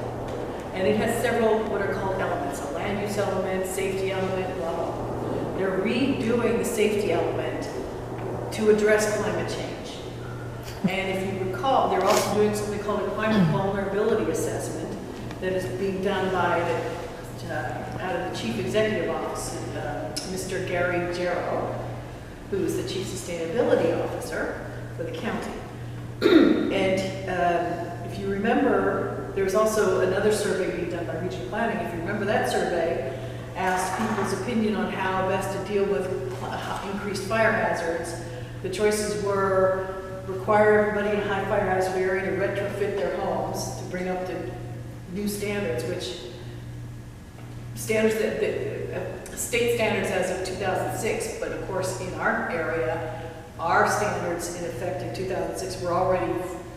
And it has several what are called elements, a land use element, safety element, blah, blah, blah. They're redoing the safety element to address climate change. And if you recall, they're also doing something called a climate vulnerability assessment that is being done by out of the Chief Executive Office, Mr. Gary Jarrow, who is the Chief Sustainability Officer for the county. And if you remember, there's also another survey being done by regional planning. If you remember, that survey asked people's opinion on how best to deal with increased fire hazards. The choices were require everybody in a high fire hazard area to retrofit their homes to bring up to new standards, which standards that state standards as of 2006, but of course in our area, our standards in effect in 2006 were already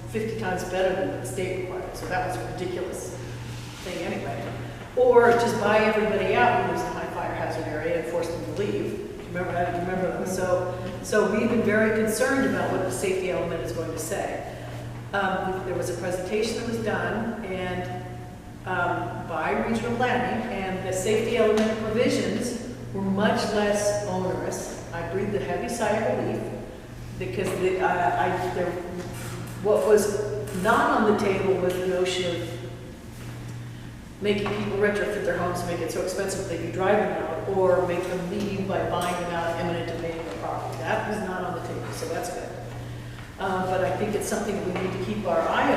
50 times better than the state required. So that was a ridiculous thing anyway. Or just buy everybody out who lives in a high fire hazard area and force them to leave. Remember that? You remember them? So we've been very concerned about what the safety element is going to say. There was a presentation that was done and by regional planning, and the safety element provisions were much less onerous. I breathed a heavy sigh of relief because what was not on the table was the notion of making people retrofit their homes to make it so expensive they'd be driving out, or make them leave by buying them out of eminent domain of property. That was not on the table, so that's good. But I think it's something we need to keep our eye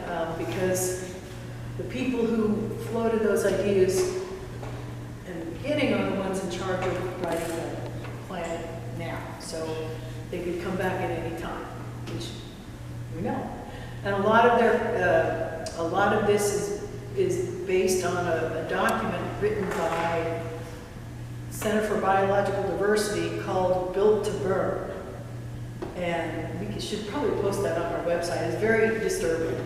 on because the people who floated those ideas in the beginning are the ones in charge of writing the plan now. So they could come back at any time, which we know. And a lot of this is based on a document written by Center for Biological Diversity called Built to Burn. And we should probably post that on our website. It's very disturbing.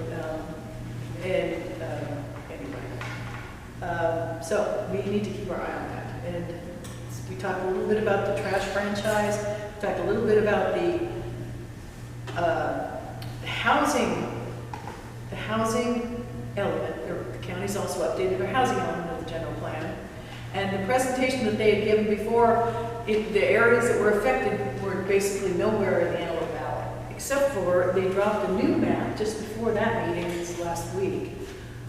So we need to keep our eye on that. And we talked a little bit about the trash franchise. We talked a little bit about the housing element. The county's also updated their housing element of the general plan. And the presentation that they had given before, the areas that were affected were basically nowhere in the Antelope Valley. except for they dropped a new map just before that meeting, it's last week.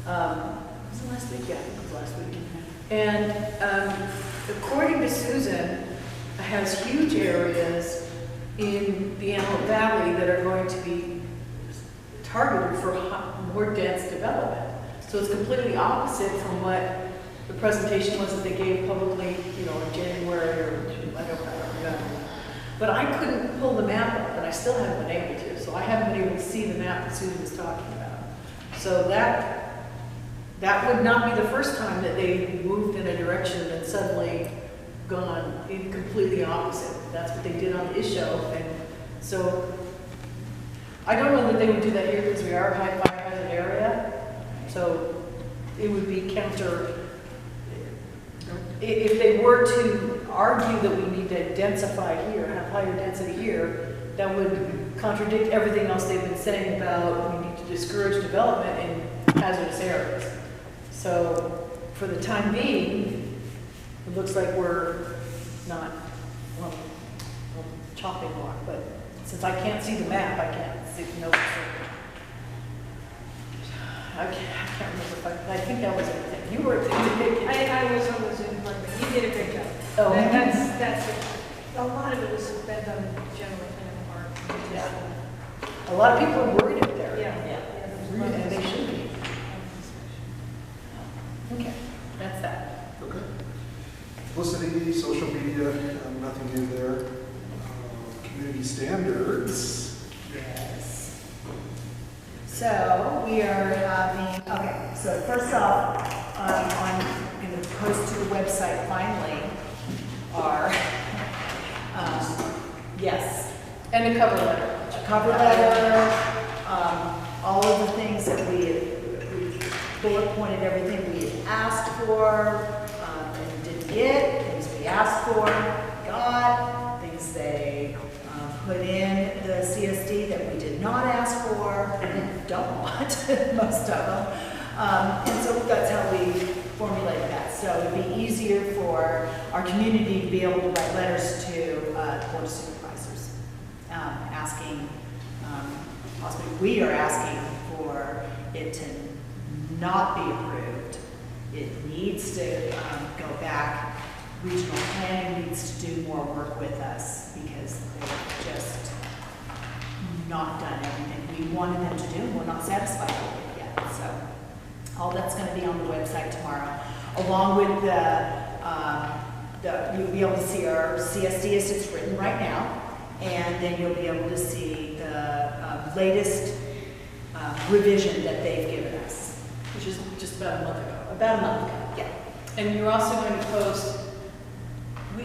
Was it last week? Yeah, I think it was last week. And according to Susan, has huge areas in the Antelope Valley that are going to be targeted for more dense development. So it's completely opposite from what the presentation was that they gave publicly, you know, in January or I don't remember. But I couldn't pull the map up, and I still haven't been able to. So I haven't been able to see the map that Susan was talking about. So that would not be the first time that they moved in a direction and suddenly gone in completely opposite. That's what they did on the issue. And so I don't know that they would do that here because we are a high fire hazard area. So it would be counter. If they were to argue that we need to densify here, have higher density here, that would contradict everything else they've been saying about we need to discourage development in hazardous areas. So for the time being, it looks like we're not on a chopping block, but since I can't see the map, I can't see, know for certain. I can't remember if I think that was everything. You were, I was on the Zoom part, but you did a great job. Oh. That's it. A lot of it was spent on general kind of art. Yeah. A lot of people are worried up there. Yeah. And they should be. Okay, that's that. Okay. Publicity, social media, nothing new there. Community standards. Yes. So we are having, okay, so first off, I'm going to post to the website finally our, yes, And a cover letter. a cover letter, all of the things that we bullet pointed, everything we had asked for, and didn't get, things we asked for, got, things they put in the CSD that we did not ask for, and don't want, most of them. And so that's how we formulated that. So it'd be easier for our community to be able to write letters to the Board of Supervisors, asking, possibly we are asking for it to not be approved. It needs to go back. Regional planning needs to do more work with us because they've just not done everything we wanted them to do. We're not satisfied with it yet. So all that's going to be on the website tomorrow, along with you'll be able to see our CSD as it's written right now, and then you'll be able to see the latest revision that they've given us. Which is just about a month ago. About a month ago, yeah. And you're also going to post,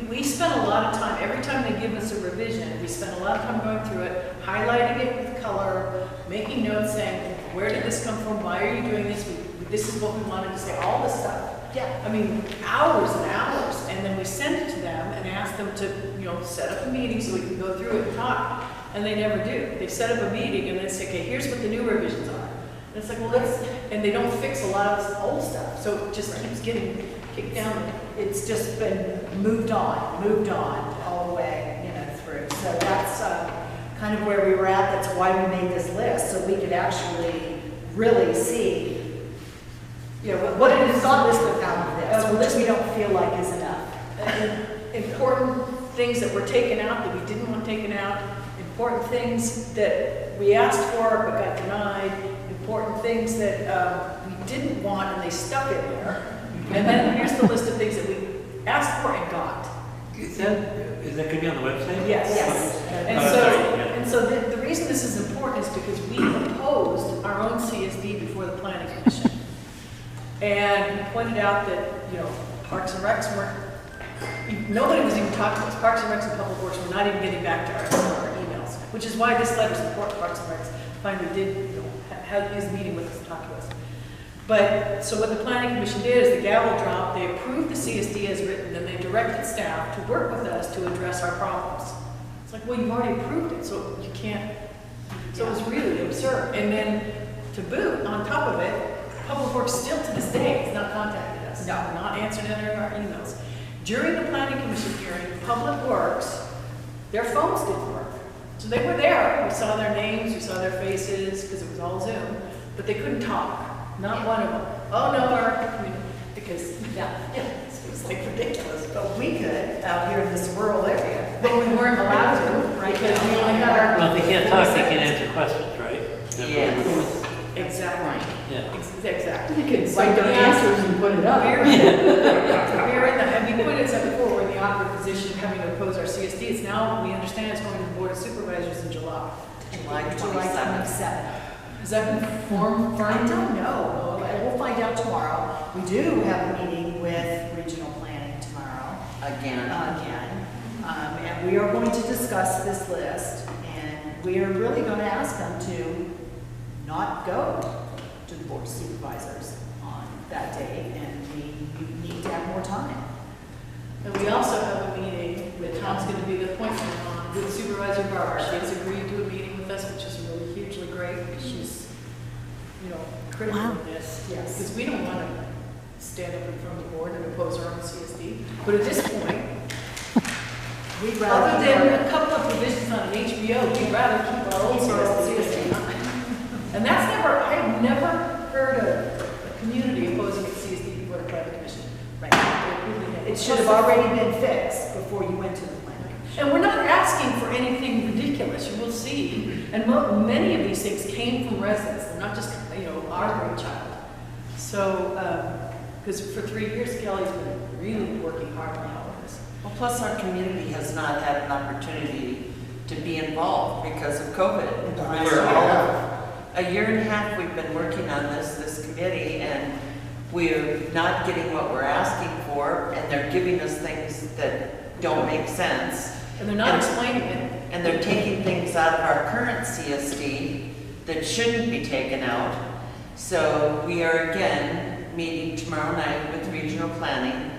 we spent a lot of time, every time they give us a revision, we spend a lot of time going through it, highlighting it with color, making notes saying, where did this come from? Why are you doing this? This is what we wanted to say, all this stuff. Yeah. I mean, hours and hours. And then we send it to them and ask them to, set up a meeting so we can go through it and talk. And they never do. They set up a meeting and then say, okay, here's what the new revisions are. And it's like, well, and they don't fix a lot of this old stuff. So it just keeps getting kicked down. It's just been moved on all the way, through. So that's kind of where we were at. That's why we made this list, so we could actually really see, what it is on this without this, which we don't feel like is enough. Important things that were taken out that we didn't want taken out. Important things that we asked for but got denied. Important things that we didn't want and they stuck in there. And then here's the list of things that we asked for and got. Is that going to be on the website? Yes. Yes. And so the reason this is important is because we opposed our own CSD before the Planning Commission. And we pointed out that, Parks and Recs nobody was even talking to us. Parks and Recs and Public Works were not even getting back to our emails, which is why this letter is important. Parks and Recs finally did, have his meeting with us and talk to us. But, so what the Planning Commission did is the gavel dropped, they approved the CSD as written, and they directed staff to work with us to address our problems. It's like, well, you've already approved it, so you can't, so it was really absurd. And then, to boot, on top of it, Public Works still to this day has not contacted us. No. Not answered any of our emails. During the Planning Commission hearing, Public Works, their phones didn't work. So they were there, we saw their names, we saw their faces, because it was all Zoom, but they couldn't talk, not one of them. Oh, no, because, yeah, it was like ridiculous. But we could, out here in this rural area. But we weren't allowed to, because we only had our. Well, if they can't talk, they can answer questions, right? Yes. Exactly. Yeah. Exactly. They could write their answers and put it up. We're in the, and we pointed this out before, we're in the awkward position of having to oppose our CSD. It's now, we understand it's going to the Board of Supervisors in July. July July 27th. 27th. Is that been formed? I don't know. We'll find out tomorrow. We do have a meeting with regional planning tomorrow. Again. And we are going to discuss this list, and we are really going to ask them to not go to the Board of Supervisors on that day, and we need to have more time. And we also have a meeting with, Tom's going to be the point man on, with Supervisor Barber. She has agreed to a meeting with us, which is really hugely great, because she's, critical Wow. of this. Yes. Because we don't want to stand up in front of the board and oppose our own CSD. But at this point, We'd rather other keep than our- a couple of provisions on an HBO, we'd rather keep our own CSD. And that's never, I have never heard of a community opposing its CSD before the planning commission. Right. It should have already been fixed before you went to the planning. And we're not asking for anything ridiculous, you will see. And many of these things came from residents, they're not just, our brainchild. So, because for 3 years, Kelly's been really working hard on all of this. Well, plus our community has not had an opportunity to be involved because of COVID. For a year and a half, we've been working on this committee, and we're not getting what we're asking for, and they're giving us things that don't make sense. And they're not explaining it. And they're taking things out of our current CSD that shouldn't be taken out. So we are again meeting tomorrow night with regional planning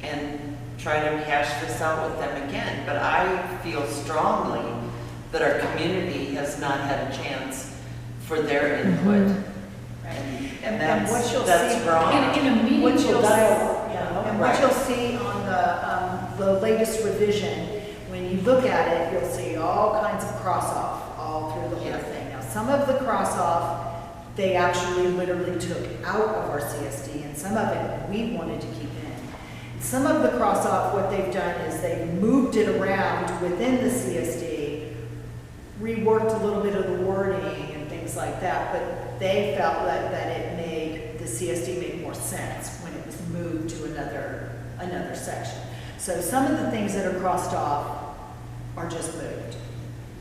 and try to hash this out with them again. But I feel strongly that our community has not had a chance for their input. And And what you'll that's see- wrong. In a meaningful dialogue. And what you'll see on the latest revision, when you look at it, you'll see all kinds of cross-off all through the whole Yeah. thing. Now, some of the cross-off, they actually literally took out of our CSD, and some of it we wanted to keep in. Some of the cross-off, what they've done is they've moved it around within the CSD, reworked a little bit of the wording and things like that, but they felt that it made the CSD make more sense when it was moved to another section. So some of the things that are crossed off are just moved.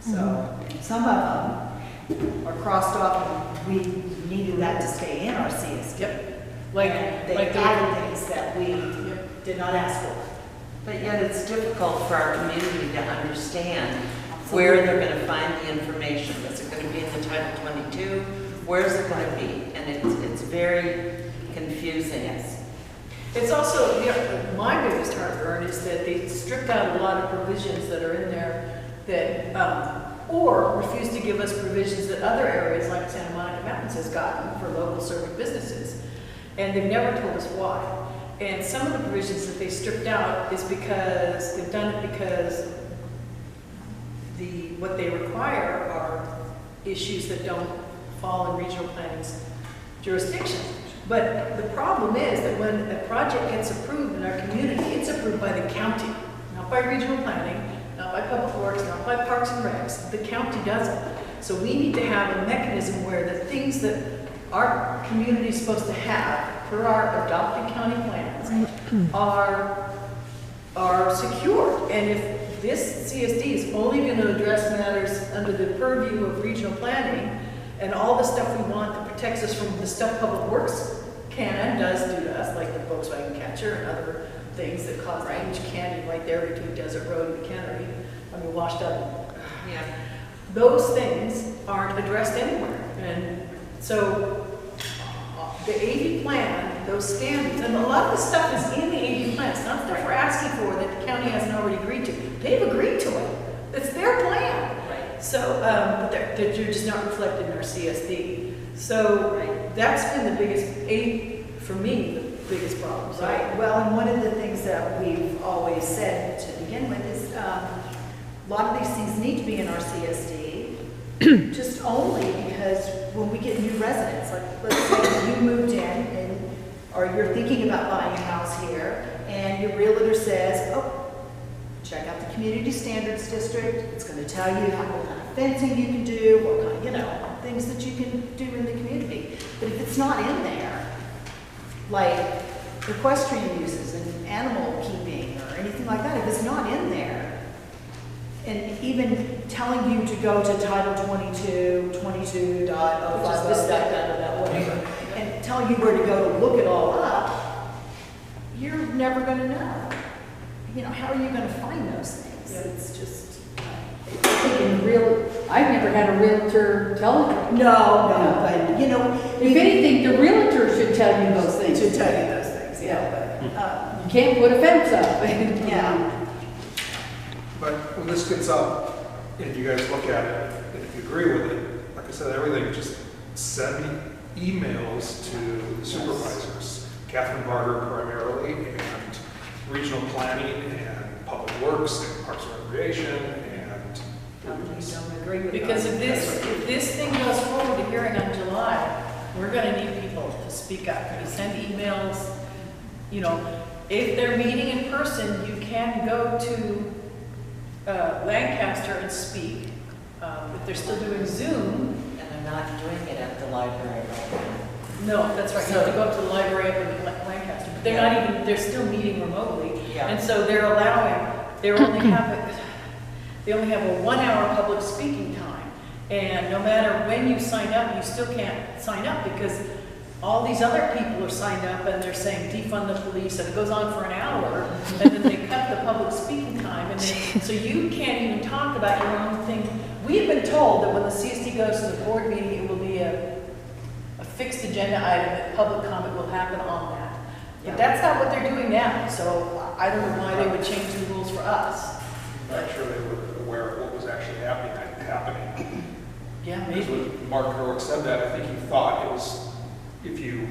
So some of them are crossed off, and we needed that to stay in our CSD. Yep. And Like they the- added things that we did not ask for. But yet it's difficult for our community to understand where they're gonna find the information. Is it gonna be in the Title 22? Where's it gonna be? And it's very confusing. It's also, my biggest heartburn is that they stripped out a lot of provisions that are in there that, or refuse to give us provisions that other areas like Santa Monica Mountains has gotten for local serving businesses. And they've never told us why. And some of the provisions that they stripped out is because, they've done it because what they require are issues that don't fall in regional planning's jurisdiction. But the problem is that when a project gets approved in our community, it's approved by the county, not by regional planning, not by public works, not by parks and recs. The county does it. So we need to have a mechanism where the things that our community is supposed to have per our adopted county plans are secured. And if this CSD is only going to address matters under the purview of regional planning, and all the stuff we want that protects us from the stuff Public Works can and does do to us, like the Volkswagen catcher and other things that cause a huge canyon right there between Desert Road and McHenry, washed out. Yeah. Those things aren't addressed anywhere. And so the AV plan, those standards, and a lot of the stuff is in the AV plan. It's not stuff we're asking for that the county hasn't already agreed to. They've agreed to it. It's their plan. So, but they're just not reflected in our CSD. So that's been the biggest, for me, the biggest problem. So, Right, well, and one of the things that we've always said to begin with is, a lot of these things need to be in our CSD, just only because when we get new residents, like, let's say you moved in and, or you're thinking about buying a house here, and your realtor says, oh, check out the community standards district, it's gonna tell you what kind of fencing you can do, what kind, you know, things that you can do in the community. But if it's not in there, like equestrian uses and animal keeping or anything like that, if it's not in there, and even telling you to go to Title 22, 22 dot, Which is this, that, whatever. and telling you where to go to look it all up, you're never gonna know. You know, how are you gonna find those things? Yeah. It's just, I've never had a realtor tell me. no, but, you know. If anything, the realtor should tell you those things. To tell you those things, yeah, You can't put a fence up. yeah. But when this gets up and you guys look at it, and if you agree with it, like I said, everything, just send emails to the supervisors. Catherine Barter primarily, and regional planning, and public works, and parks and recreation, and. Don't agree with Because that. if this thing goes forward to hearing on July, we're gonna need people to speak up. You send emails, you know, if they're meeting in person, you can go to Lancaster and speak. If they're still doing Zoom, And they're not doing it at the library right now. no, that's right, you have to go up to the library up in Lancaster, but they're not even, they're still meeting remotely. Yeah. And so they're allowing, they only have a 1 hour public speaking time. And no matter when you sign up, you still can't sign up because all these other people are signed up and they're saying defund the police, and it goes on for an hour, and then they cut the public speaking time, and then, so you can't even talk about your own thing. We've been told that when the CSD goes to the board meeting, it will be a fixed agenda item, that public comment will happen on that. But that's not what they're doing now, so I don't know why they would change the rules for us. I'm not sure they were aware of what was actually happening. Yeah, Because maybe. when Mark Heroic said that, I think he thought it was, if you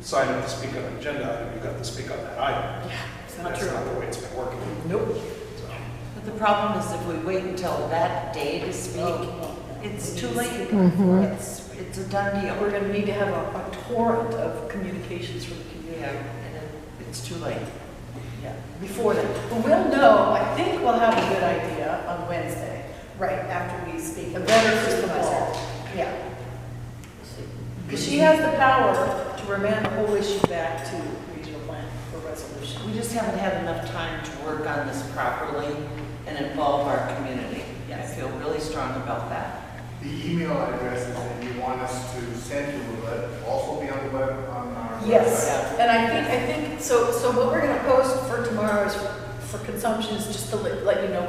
sign up to speak on an agenda item, you got to speak on that item. Yeah, it's And not that's true. not the way it's been working. Nope. So, But the problem is if we wait until that day to speak, Oh. it's too late. Mhm. It's a done deal. We're gonna need to have a torrent of communications from the Yeah, community. and it's too late. Yeah, before that. But we'll know, I think we'll have a good idea on Wednesday. Right, after we speak. The better for the ball. Yeah. Because she has the power to remand the whole issue back to regional plan for resolution. We just haven't had enough time to work on this properly and involve our community. I feel really strong about that. The email addresses that you want us to send to will also be on the web, on our website? Yes, and I think, so what we're gonna post for tomorrow is for consumption is just to let you know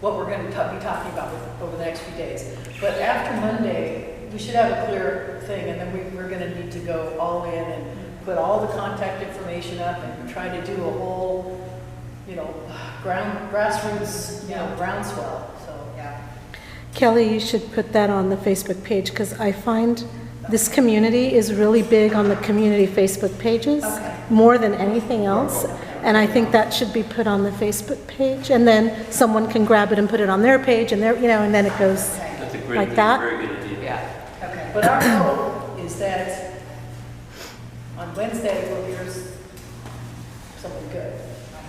what we're gonna be talking about over the next few days. But after Monday, we should have a clear thing, and then we're gonna need to go all in and put all the contact information up and try to do a whole, you know, grassroots, you know, groundswell, so. Yeah. Kelly, you should put that on the Facebook page, because I find this community is really big on the community Facebook pages, Okay. more than anything else. And I think that should be put on the Facebook page, and then someone can grab it and put it on their page, and you know, and then it goes That's a great, like that. very good idea. Yeah. Okay. But our hope is that on Wednesday, we'll hear something good.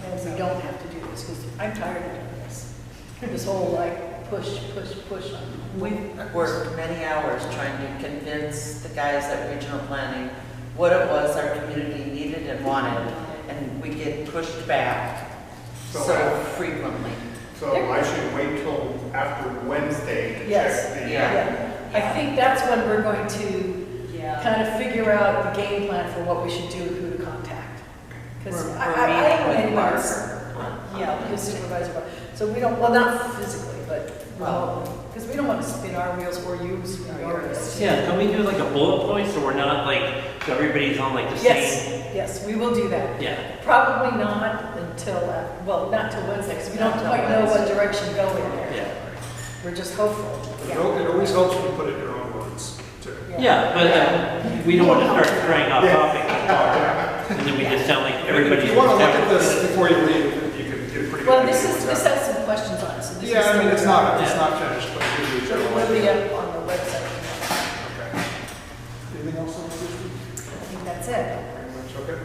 And we don't have to do this, because I'm tired of doing this. This whole like push on. We've worked many hours trying to convince the guys at regional planning what it was our community needed and wanted, and we get pushed back So so I- frequently. So I should wait till after Wednesday to Yes. check the. Yeah. I think that's when we're going to Yeah. kind of figure out the game plan for what we should do and who to contact. Because We're I don't know meeting with anyone Mark. else. Yeah, the supervisor, so we don't, well, not physically, but remotely, because we don't want to spin our wheels or you spin your wheels. Yeah, can we do like a bullet point so we're not like, so everybody's on like the Yes, same? yes, we will do that. Yeah. Probably not until, well, not till Wednesday, because we don't Not till quite know what Wednesday. direction to go in there. Yeah. We're just hopeful. But it always helps when you put it in your own words, too. Yeah, but we don't want to start straying off topic. And then we just sound like everybody's. If you want to look at this before you leave, you can get pretty pretty good. Well, idea this what's has happening. some questions on it, so this is. Yeah, I mean, it's still- not finished, but it gives you a So general it'll be idea. up on the website. Okay. Anything else on this issue? I think that's it. Very much, okay.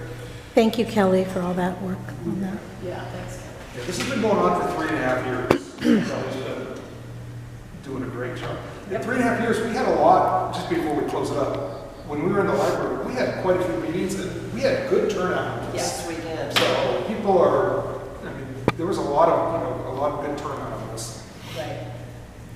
Thank you, Kelly, for all that work on that. Yeah, thanks. Yeah, this has been going on for 3.5 years. Kelly's been doing a great job. In 3.5 years, we had a lot, just before we close it up, when we were in the library, we had quite a few meetings, and we had good turnout. on this. Yes, we did. So people are, I mean, there was a lot of good turnout on this. Right.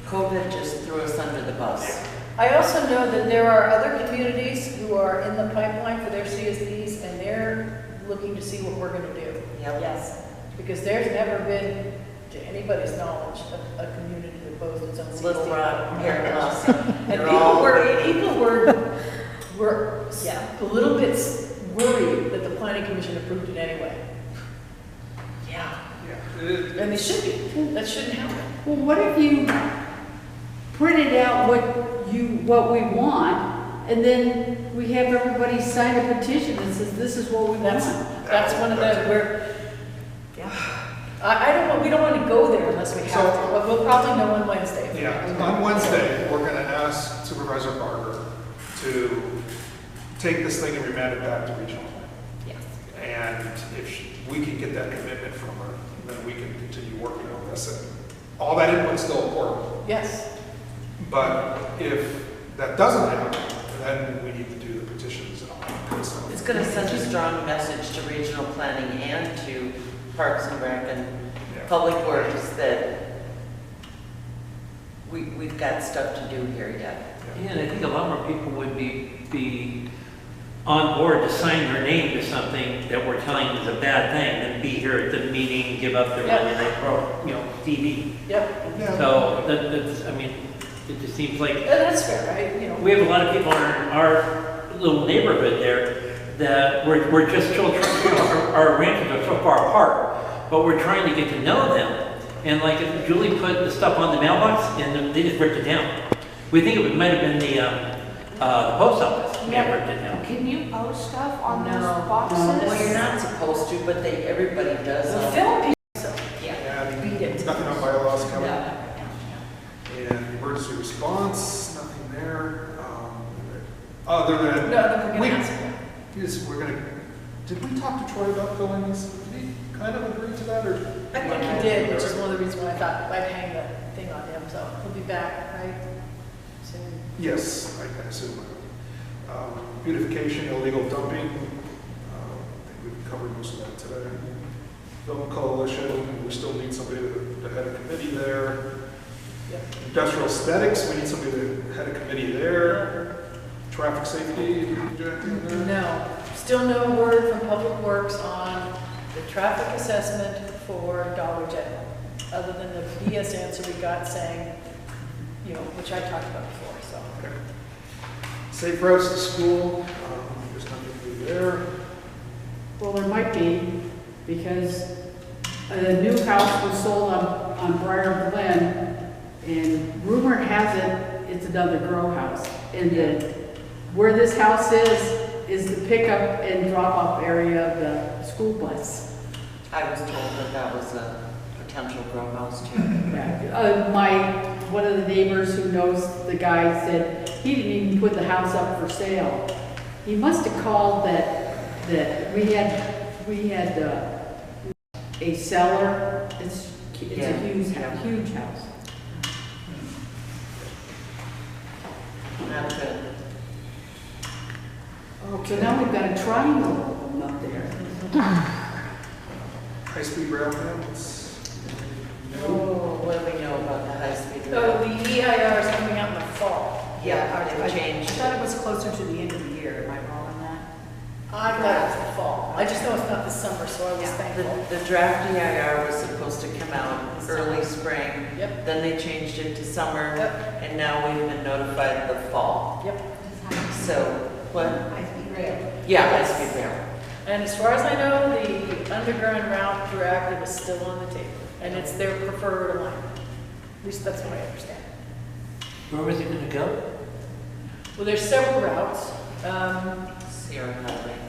COVID just threw us under the bus. I also know that there are other communities who are in the pipeline for their CSDs, and they're looking to see what we're gonna do. Yep. Yes, because there's never been, to anybody's knowledge, a community that boasts its own CSD. Little Rock, Paramus, And they're all waiting. people were a little bit worried that the planning commission approved it anyway. Yeah, Yeah. and they should be, that shouldn't happen. Well, what if you printed out what we want, and then we have everybody sign a petition that says, this is what we That's, want? that's one of the, where, yeah. I don't want, we don't want to go there unless we have to, So- but we'll probably know on Wednesday. Yeah, on Wednesday, we're gonna ask Supervisor Barger to take this thing and remand it back to regional plan. Yes. And if we can get that commitment from her, then we can continue working on this. And all that input's still important. Yes, But if that doesn't happen, then we need to do the petitions and all that. So, It's gonna send a strong message to regional planning and to Parks and Rec and yeah. Public Works that we've got stuff to do here yet. Yeah, and I think a lot more people would be on board to sign their name to something that we're telling them is a bad thing than be here at the meeting, give up their Yep. Monday night TV. yep, Yeah. So that's, I mean, it just seems like that's fair, I. we have a lot of people in our little neighborhood there that we're just still trying, our ranches are so far apart, but we're trying to get to know them. And like if Julie put the stuff on the mailbox and they just ripped it down. We think it might have been the post office may have ripped it down. Can you post stuff on No. those boxes? Well, you're not supposed to, but everybody does. The film piece, Yeah, I mean, beat it. nothing on bylaws, Kelly. Yeah. And emergency response, nothing there. Other than, No, then we're We- gonna ask. did we talk to Troy about filling this? Did he kind of agree to that, or? I think he did, which is one of the reasons why I thought I'd hang the thing on him, so he'll be back, right? Soon. Yes, I assume. Beautification, illegal dumping, I think we've covered most of that today. Film coalition, we still need somebody to head a committee there. Yep. Industrial aesthetics, we need somebody to head a committee there. Traffic safety, Jack, in there? No, still no word from Public Works on the traffic assessment for Dollar General, other than the BS answer we got saying, you know, which I talked about before, so. Okay. Safe routes to school, there's nothing to do there. Well, there might be, because the new house was sold on Briar Glen, and rumor has it, it's another grow house. And where this house is the pickup and drop-off area of the school bus. I was told that was a potential grow house too. One of the neighbors who knows the guy said he didn't even put the house up for sale. He must have called that we had a cellar. It's Yeah. a huge house. Not good. So now we've got a triangle up there. High-speed rail plans. Oh, what do we know about the high-speed Oh, rail? the EIR is coming out in the fall. Yeah, I they've changed. thought it was closer to the end of the year, am I wrong on that? I thought it was the fall. I just know it's not the summer, so I was Yeah. thankful. The draft EIR was supposed to come out early spring. Yep. Then they changed it to summer, Yep. and now we've been notified the fall. Yep. So, what? High-speed rail. Yeah, high-speed rail. And as far as I know, the underground route through Acton is still on the table, and it's their preferred alignment. At least that's what I understand. Where was it gonna go? Well, there's several routes. Sierra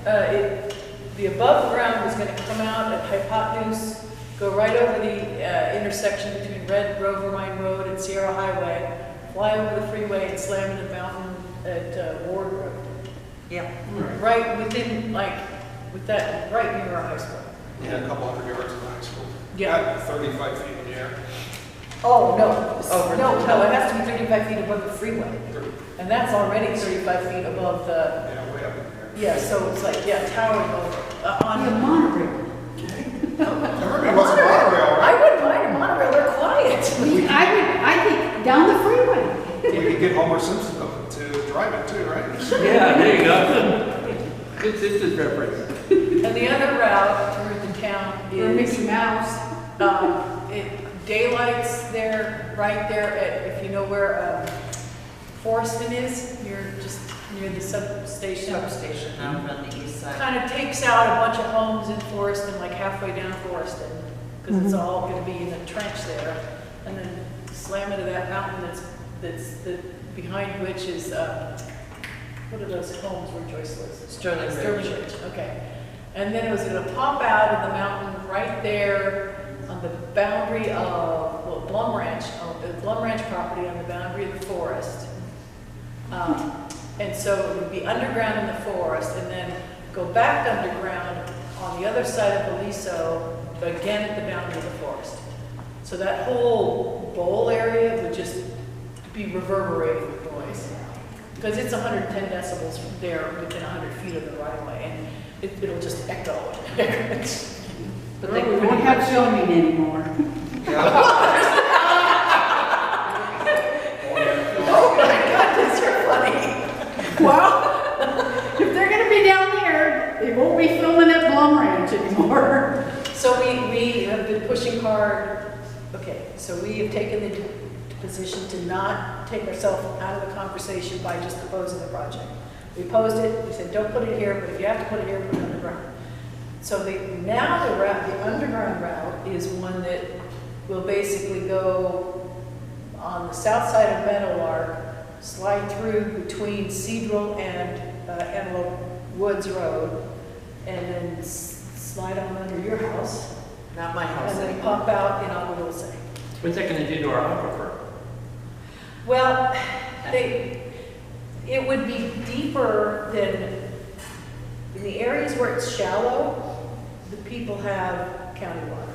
Highway. The above ground is going to come out at Hypotenuse, go right over the intersection between Red Rover Mine Road and Sierra Highway, fly over the freeway and slam into the mountain at Ward Road. Yeah. Right within, like, with that, right near our high school. Yeah, a couple hundred yards of high school. Yeah. At 35 feet in the air. Oh, no. Over No, the no, it has to be 35 feet above the freeway. And that's already 35 feet above the, Yeah, way up in the air. yeah, so it's like, yeah, towering over. On the On monorail. Everybody wants a monorail, I right? wouldn't mind a monorail, they're quiet. I think down the freeway. We could get Homer Simpson to drive it too, right? Yeah, there you go. Good Simpsons reference. And the other route through the town Or is, Mickey Mouse. daylight's there, right there at, if you know where Foreston is, you're just near the substation. Substation out on the east side. Kind of takes out a bunch of homes in Foreston, like halfway down Foreston, because it's all gonna be in a trench there. And then slam into that mountain behind which is, what are those homes where Joyce lives? Sterling Sterling Ridge. Ridge, okay. And then it was gonna pop out of the mountain right there on the boundary of, well, Blum Ranch, the Blum Ranch property on the boundary of the forest. And so it would be underground in the forest and then go back underground on the other side of Aliso, but again at the boundary of the forest. So that whole bowl area would just be reverberating with noise. Because it's 110 decibels from there within 100 feet of the right of way, and it'll just echo. But they won't have filming anymore. Oh my goodness, you're funny. Well, if they're gonna be down there, they won't be filming at Blum Ranch anymore. So we have been pushing hard. Okay, so we have taken the position to not take ourselves out of the conversation by just proposing the project. We posed it, we said, don't put it here, but if you have to put it here, put it underground. So now the route, the underground route is one that will basically go on the south side of Meadowlark, slide through between Cedral and Antelope Woods Road, and then slide on under your house, Not my house and then anymore. pop out in Agua. What's that gonna do to our aquifer? Well, it would be deeper than, in the areas where it's shallow, the people have county water.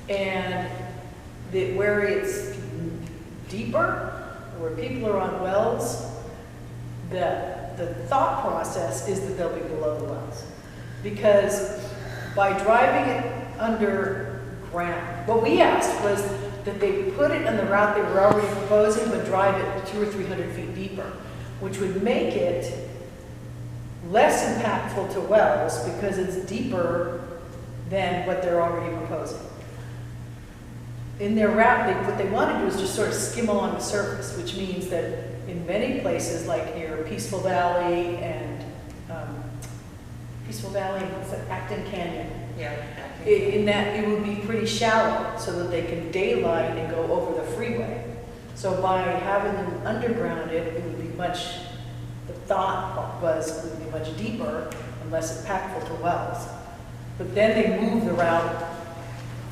And where it's deeper, where people are on wells, the thought process is that they'll be below the wells. Because by driving it underground, what we asked was that they put it on the route they were already proposing, but drive it 200 or 300 feet deeper, which would make it less impactful to wells because it's deeper than what they're already proposing. In their route, what they want to do is just sort of skim along the surface, which means that in many places, like near Peaceful Valley and what's that, Acton Canyon, Yeah. in that it would be pretty shallow so that they can daylight and go over the freeway. So by having them underground it would be the thought was it would be much deeper and less impactful to wells. But then they move the route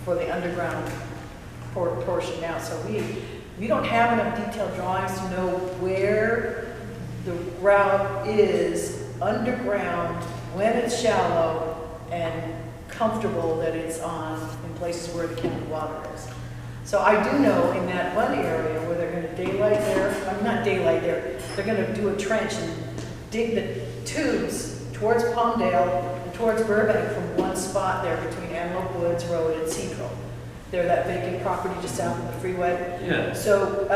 for the underground portion now. So we don't have enough detailed drawings to know where the route is underground when it's shallow and comfortable that it's on in places where the county water is. So I do know in that one area where they're going to daylight there, not daylight there, they're going to do a trench and dig the tubes towards Palmdale and towards Burbank from one spot there between Antelope Woods Road and Cedral. They're that vacant property just south of the freeway. Yeah. So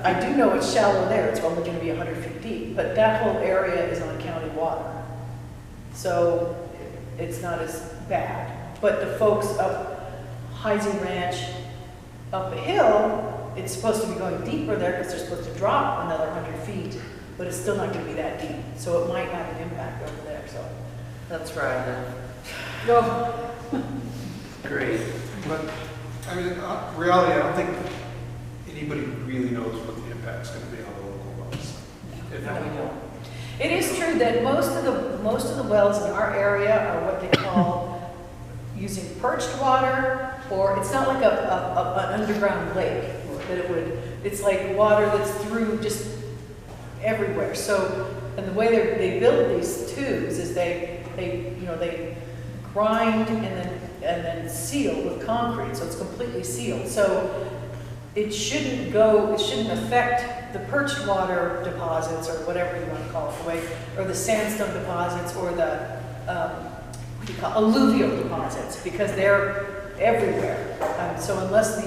I do know it's shallow there. It's only going to be 100 feet deep, but that whole area is on county water. So it's not as bad. But the folks up Heisey Ranch, up a hill, it's supposed to be going deeper there because they're supposed to drop another 100 feet, but it's still not going to be that deep. So it might have an impact over there. So That's right. no. Great. But, I mean, reality, I don't think anybody really knows what the impact's gonna be on the local wells. If No, we any. don't. It is true that most of the wells in our area are what they call using perched water, or it's not like an underground lake that it would, it's like water that's through just everywhere. So, and the way they build these tubes is they grind and then seal with concrete, so it's completely sealed. So it shouldn't affect the perched water deposits, or whatever you want to call it, the way, or the sandstone deposits, or the what do you call alluvial deposits, because they're everywhere. So unless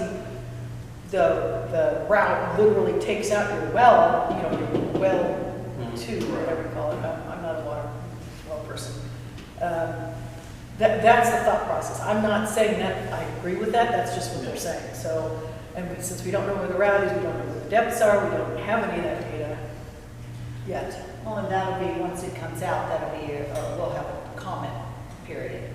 the route literally takes out your well, your well tube, or whatever you call it. I'm not a well person. That's the thought process. I'm not saying that I agree with that. That's just what they're saying. So, and since we don't know where the route is, we don't know where the depths are, we don't have any of that data yet. Well, and that'll be, once it comes out, that'll be, we'll have a comment period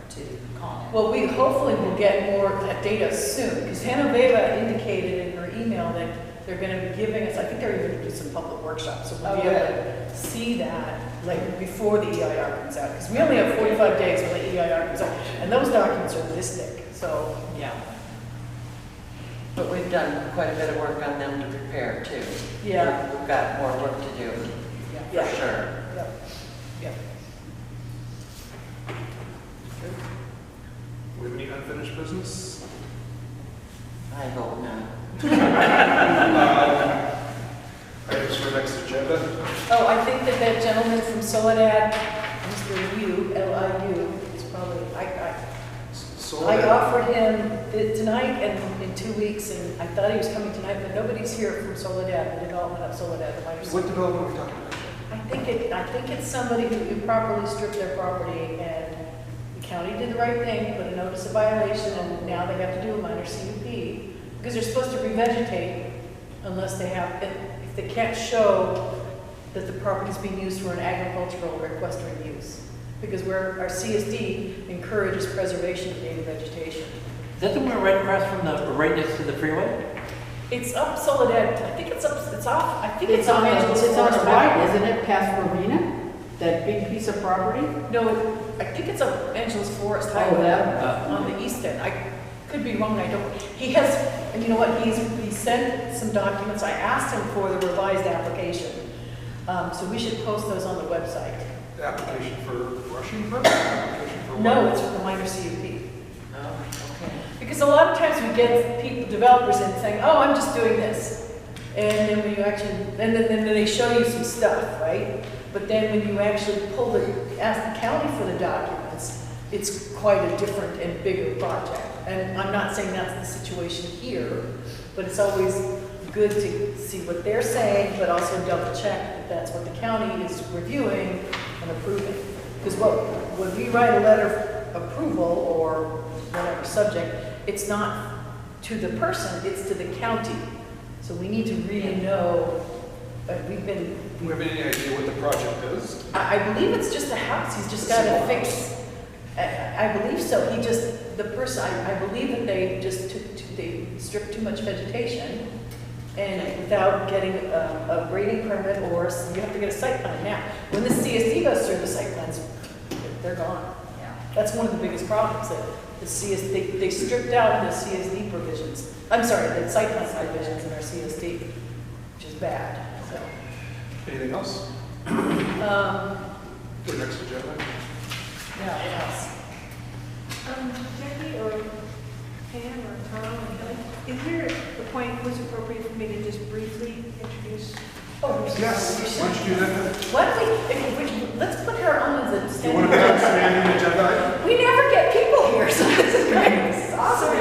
to comment. Well, we hopefully will get more of that data soon, because Genoveva indicated in her email that they're going to be giving us, I think they're even going to do some public workshops, so we'll be able to see that like before the EIR comes out, because we only have 45 days when the EIR comes out, and those documents are this thick, so. Yeah. But we've done quite a bit of work on them to prepare too. Yeah. We've got more work to do, Yeah. for sure. Yep. Yep. We have any unfinished business? I hope not. Items for next agenda? Oh, I think that gentleman from Soledad, Mr. Liu, L-I-U, is probably, I offered him it tonight and in 2 weeks, and I thought he was coming tonight, but nobody's here from Soledad, the development of Soledad, the minor. What development are we talking about? I think it's somebody who improperly stripped their property, and the county did the right thing, put a notice of violation, and now they have to do a minor CUP, because they're supposed to revegetate unless they have, if they can't show that the property is being used for an agricultural or equestrian use. Because our CSD encourages preservation of native vegetation. Is that the one right across from right next to the freeway? It's up Soledad, I think it's off, I think it's on the Angeles Forest. right, isn't it, past Rovina? That big piece of property? No, I think it's up Angeles Forest Oh, Highway that? on the east end. I could be wrong, I don't. He has, and you know what, he sent some documents. I asked him for the revised application. So we should post those on the website. The application for brushing permit? Application for what? No, it's for the minor CUP. Oh, okay. Because a lot of times we get developers in saying, oh, I'm just doing this. And then when you actually, and then they show you some stuff, right? But then when you actually ask the county for the documents, it's quite a different and bigger project. And I'm not saying that's the situation here, but it's always good to see what they're saying, but also double check that that's what the county is reviewing and approving. Because when we write a letter of approval or whatever subject, it's not to the person, it's to the county. So we need to really know, Do we have any idea what the project is? I believe it's just a house, he's just got to fix, I believe so, I believe that they stripped too much vegetation, and without getting a grading permit, or you have to get a site plan now. When the CSD goes through, the site plans, they're gone. Yeah. That's one of the biggest problems, that the CSD, they stripped out the CSD provisions, I'm sorry, the site plan provisions in our CSD, which is bad, so. Anything else for next agenda? Yeah, yes. Jackie or Pam or Tom or Kelly, is there a point was appropriate for me to just briefly introduce? Oh, Yes, why don't you do that? Why don't let's put her on as a You standing. want to make a standing agenda item? We never get people here, so this is great. This is awesome.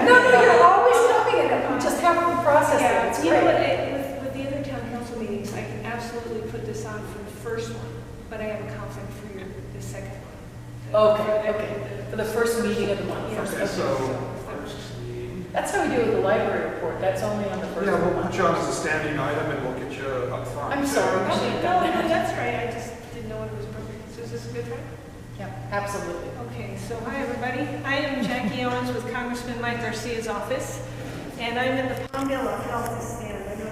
No, you're always coming, and we just have to process it. It's You know what, great. with the other town council meetings, I can absolutely put this on for the first one, but I have a conflict for the second one. Okay. For the first meeting of the month. Yeah. Okay, so first meeting. That's how we do it with the library report. That's only on the first Yeah, of the we'll month. put you on as a standing item and we'll get you up front. I'm sorry. we should Okay, have no, done that. that's right, I just didn't know when it was appropriate. So is this a good time? Yeah, absolutely. Okay, so hi, everybody. I am Jackie Owens with Congressman Mike Garcia's office, and I'm in the Palmdale office stand. I know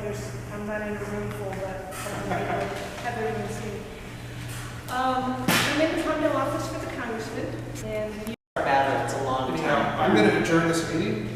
I'm not in a room full, but I have everyone see me. I'm in the Palmdale office for the congressman, and adjourn this meeting?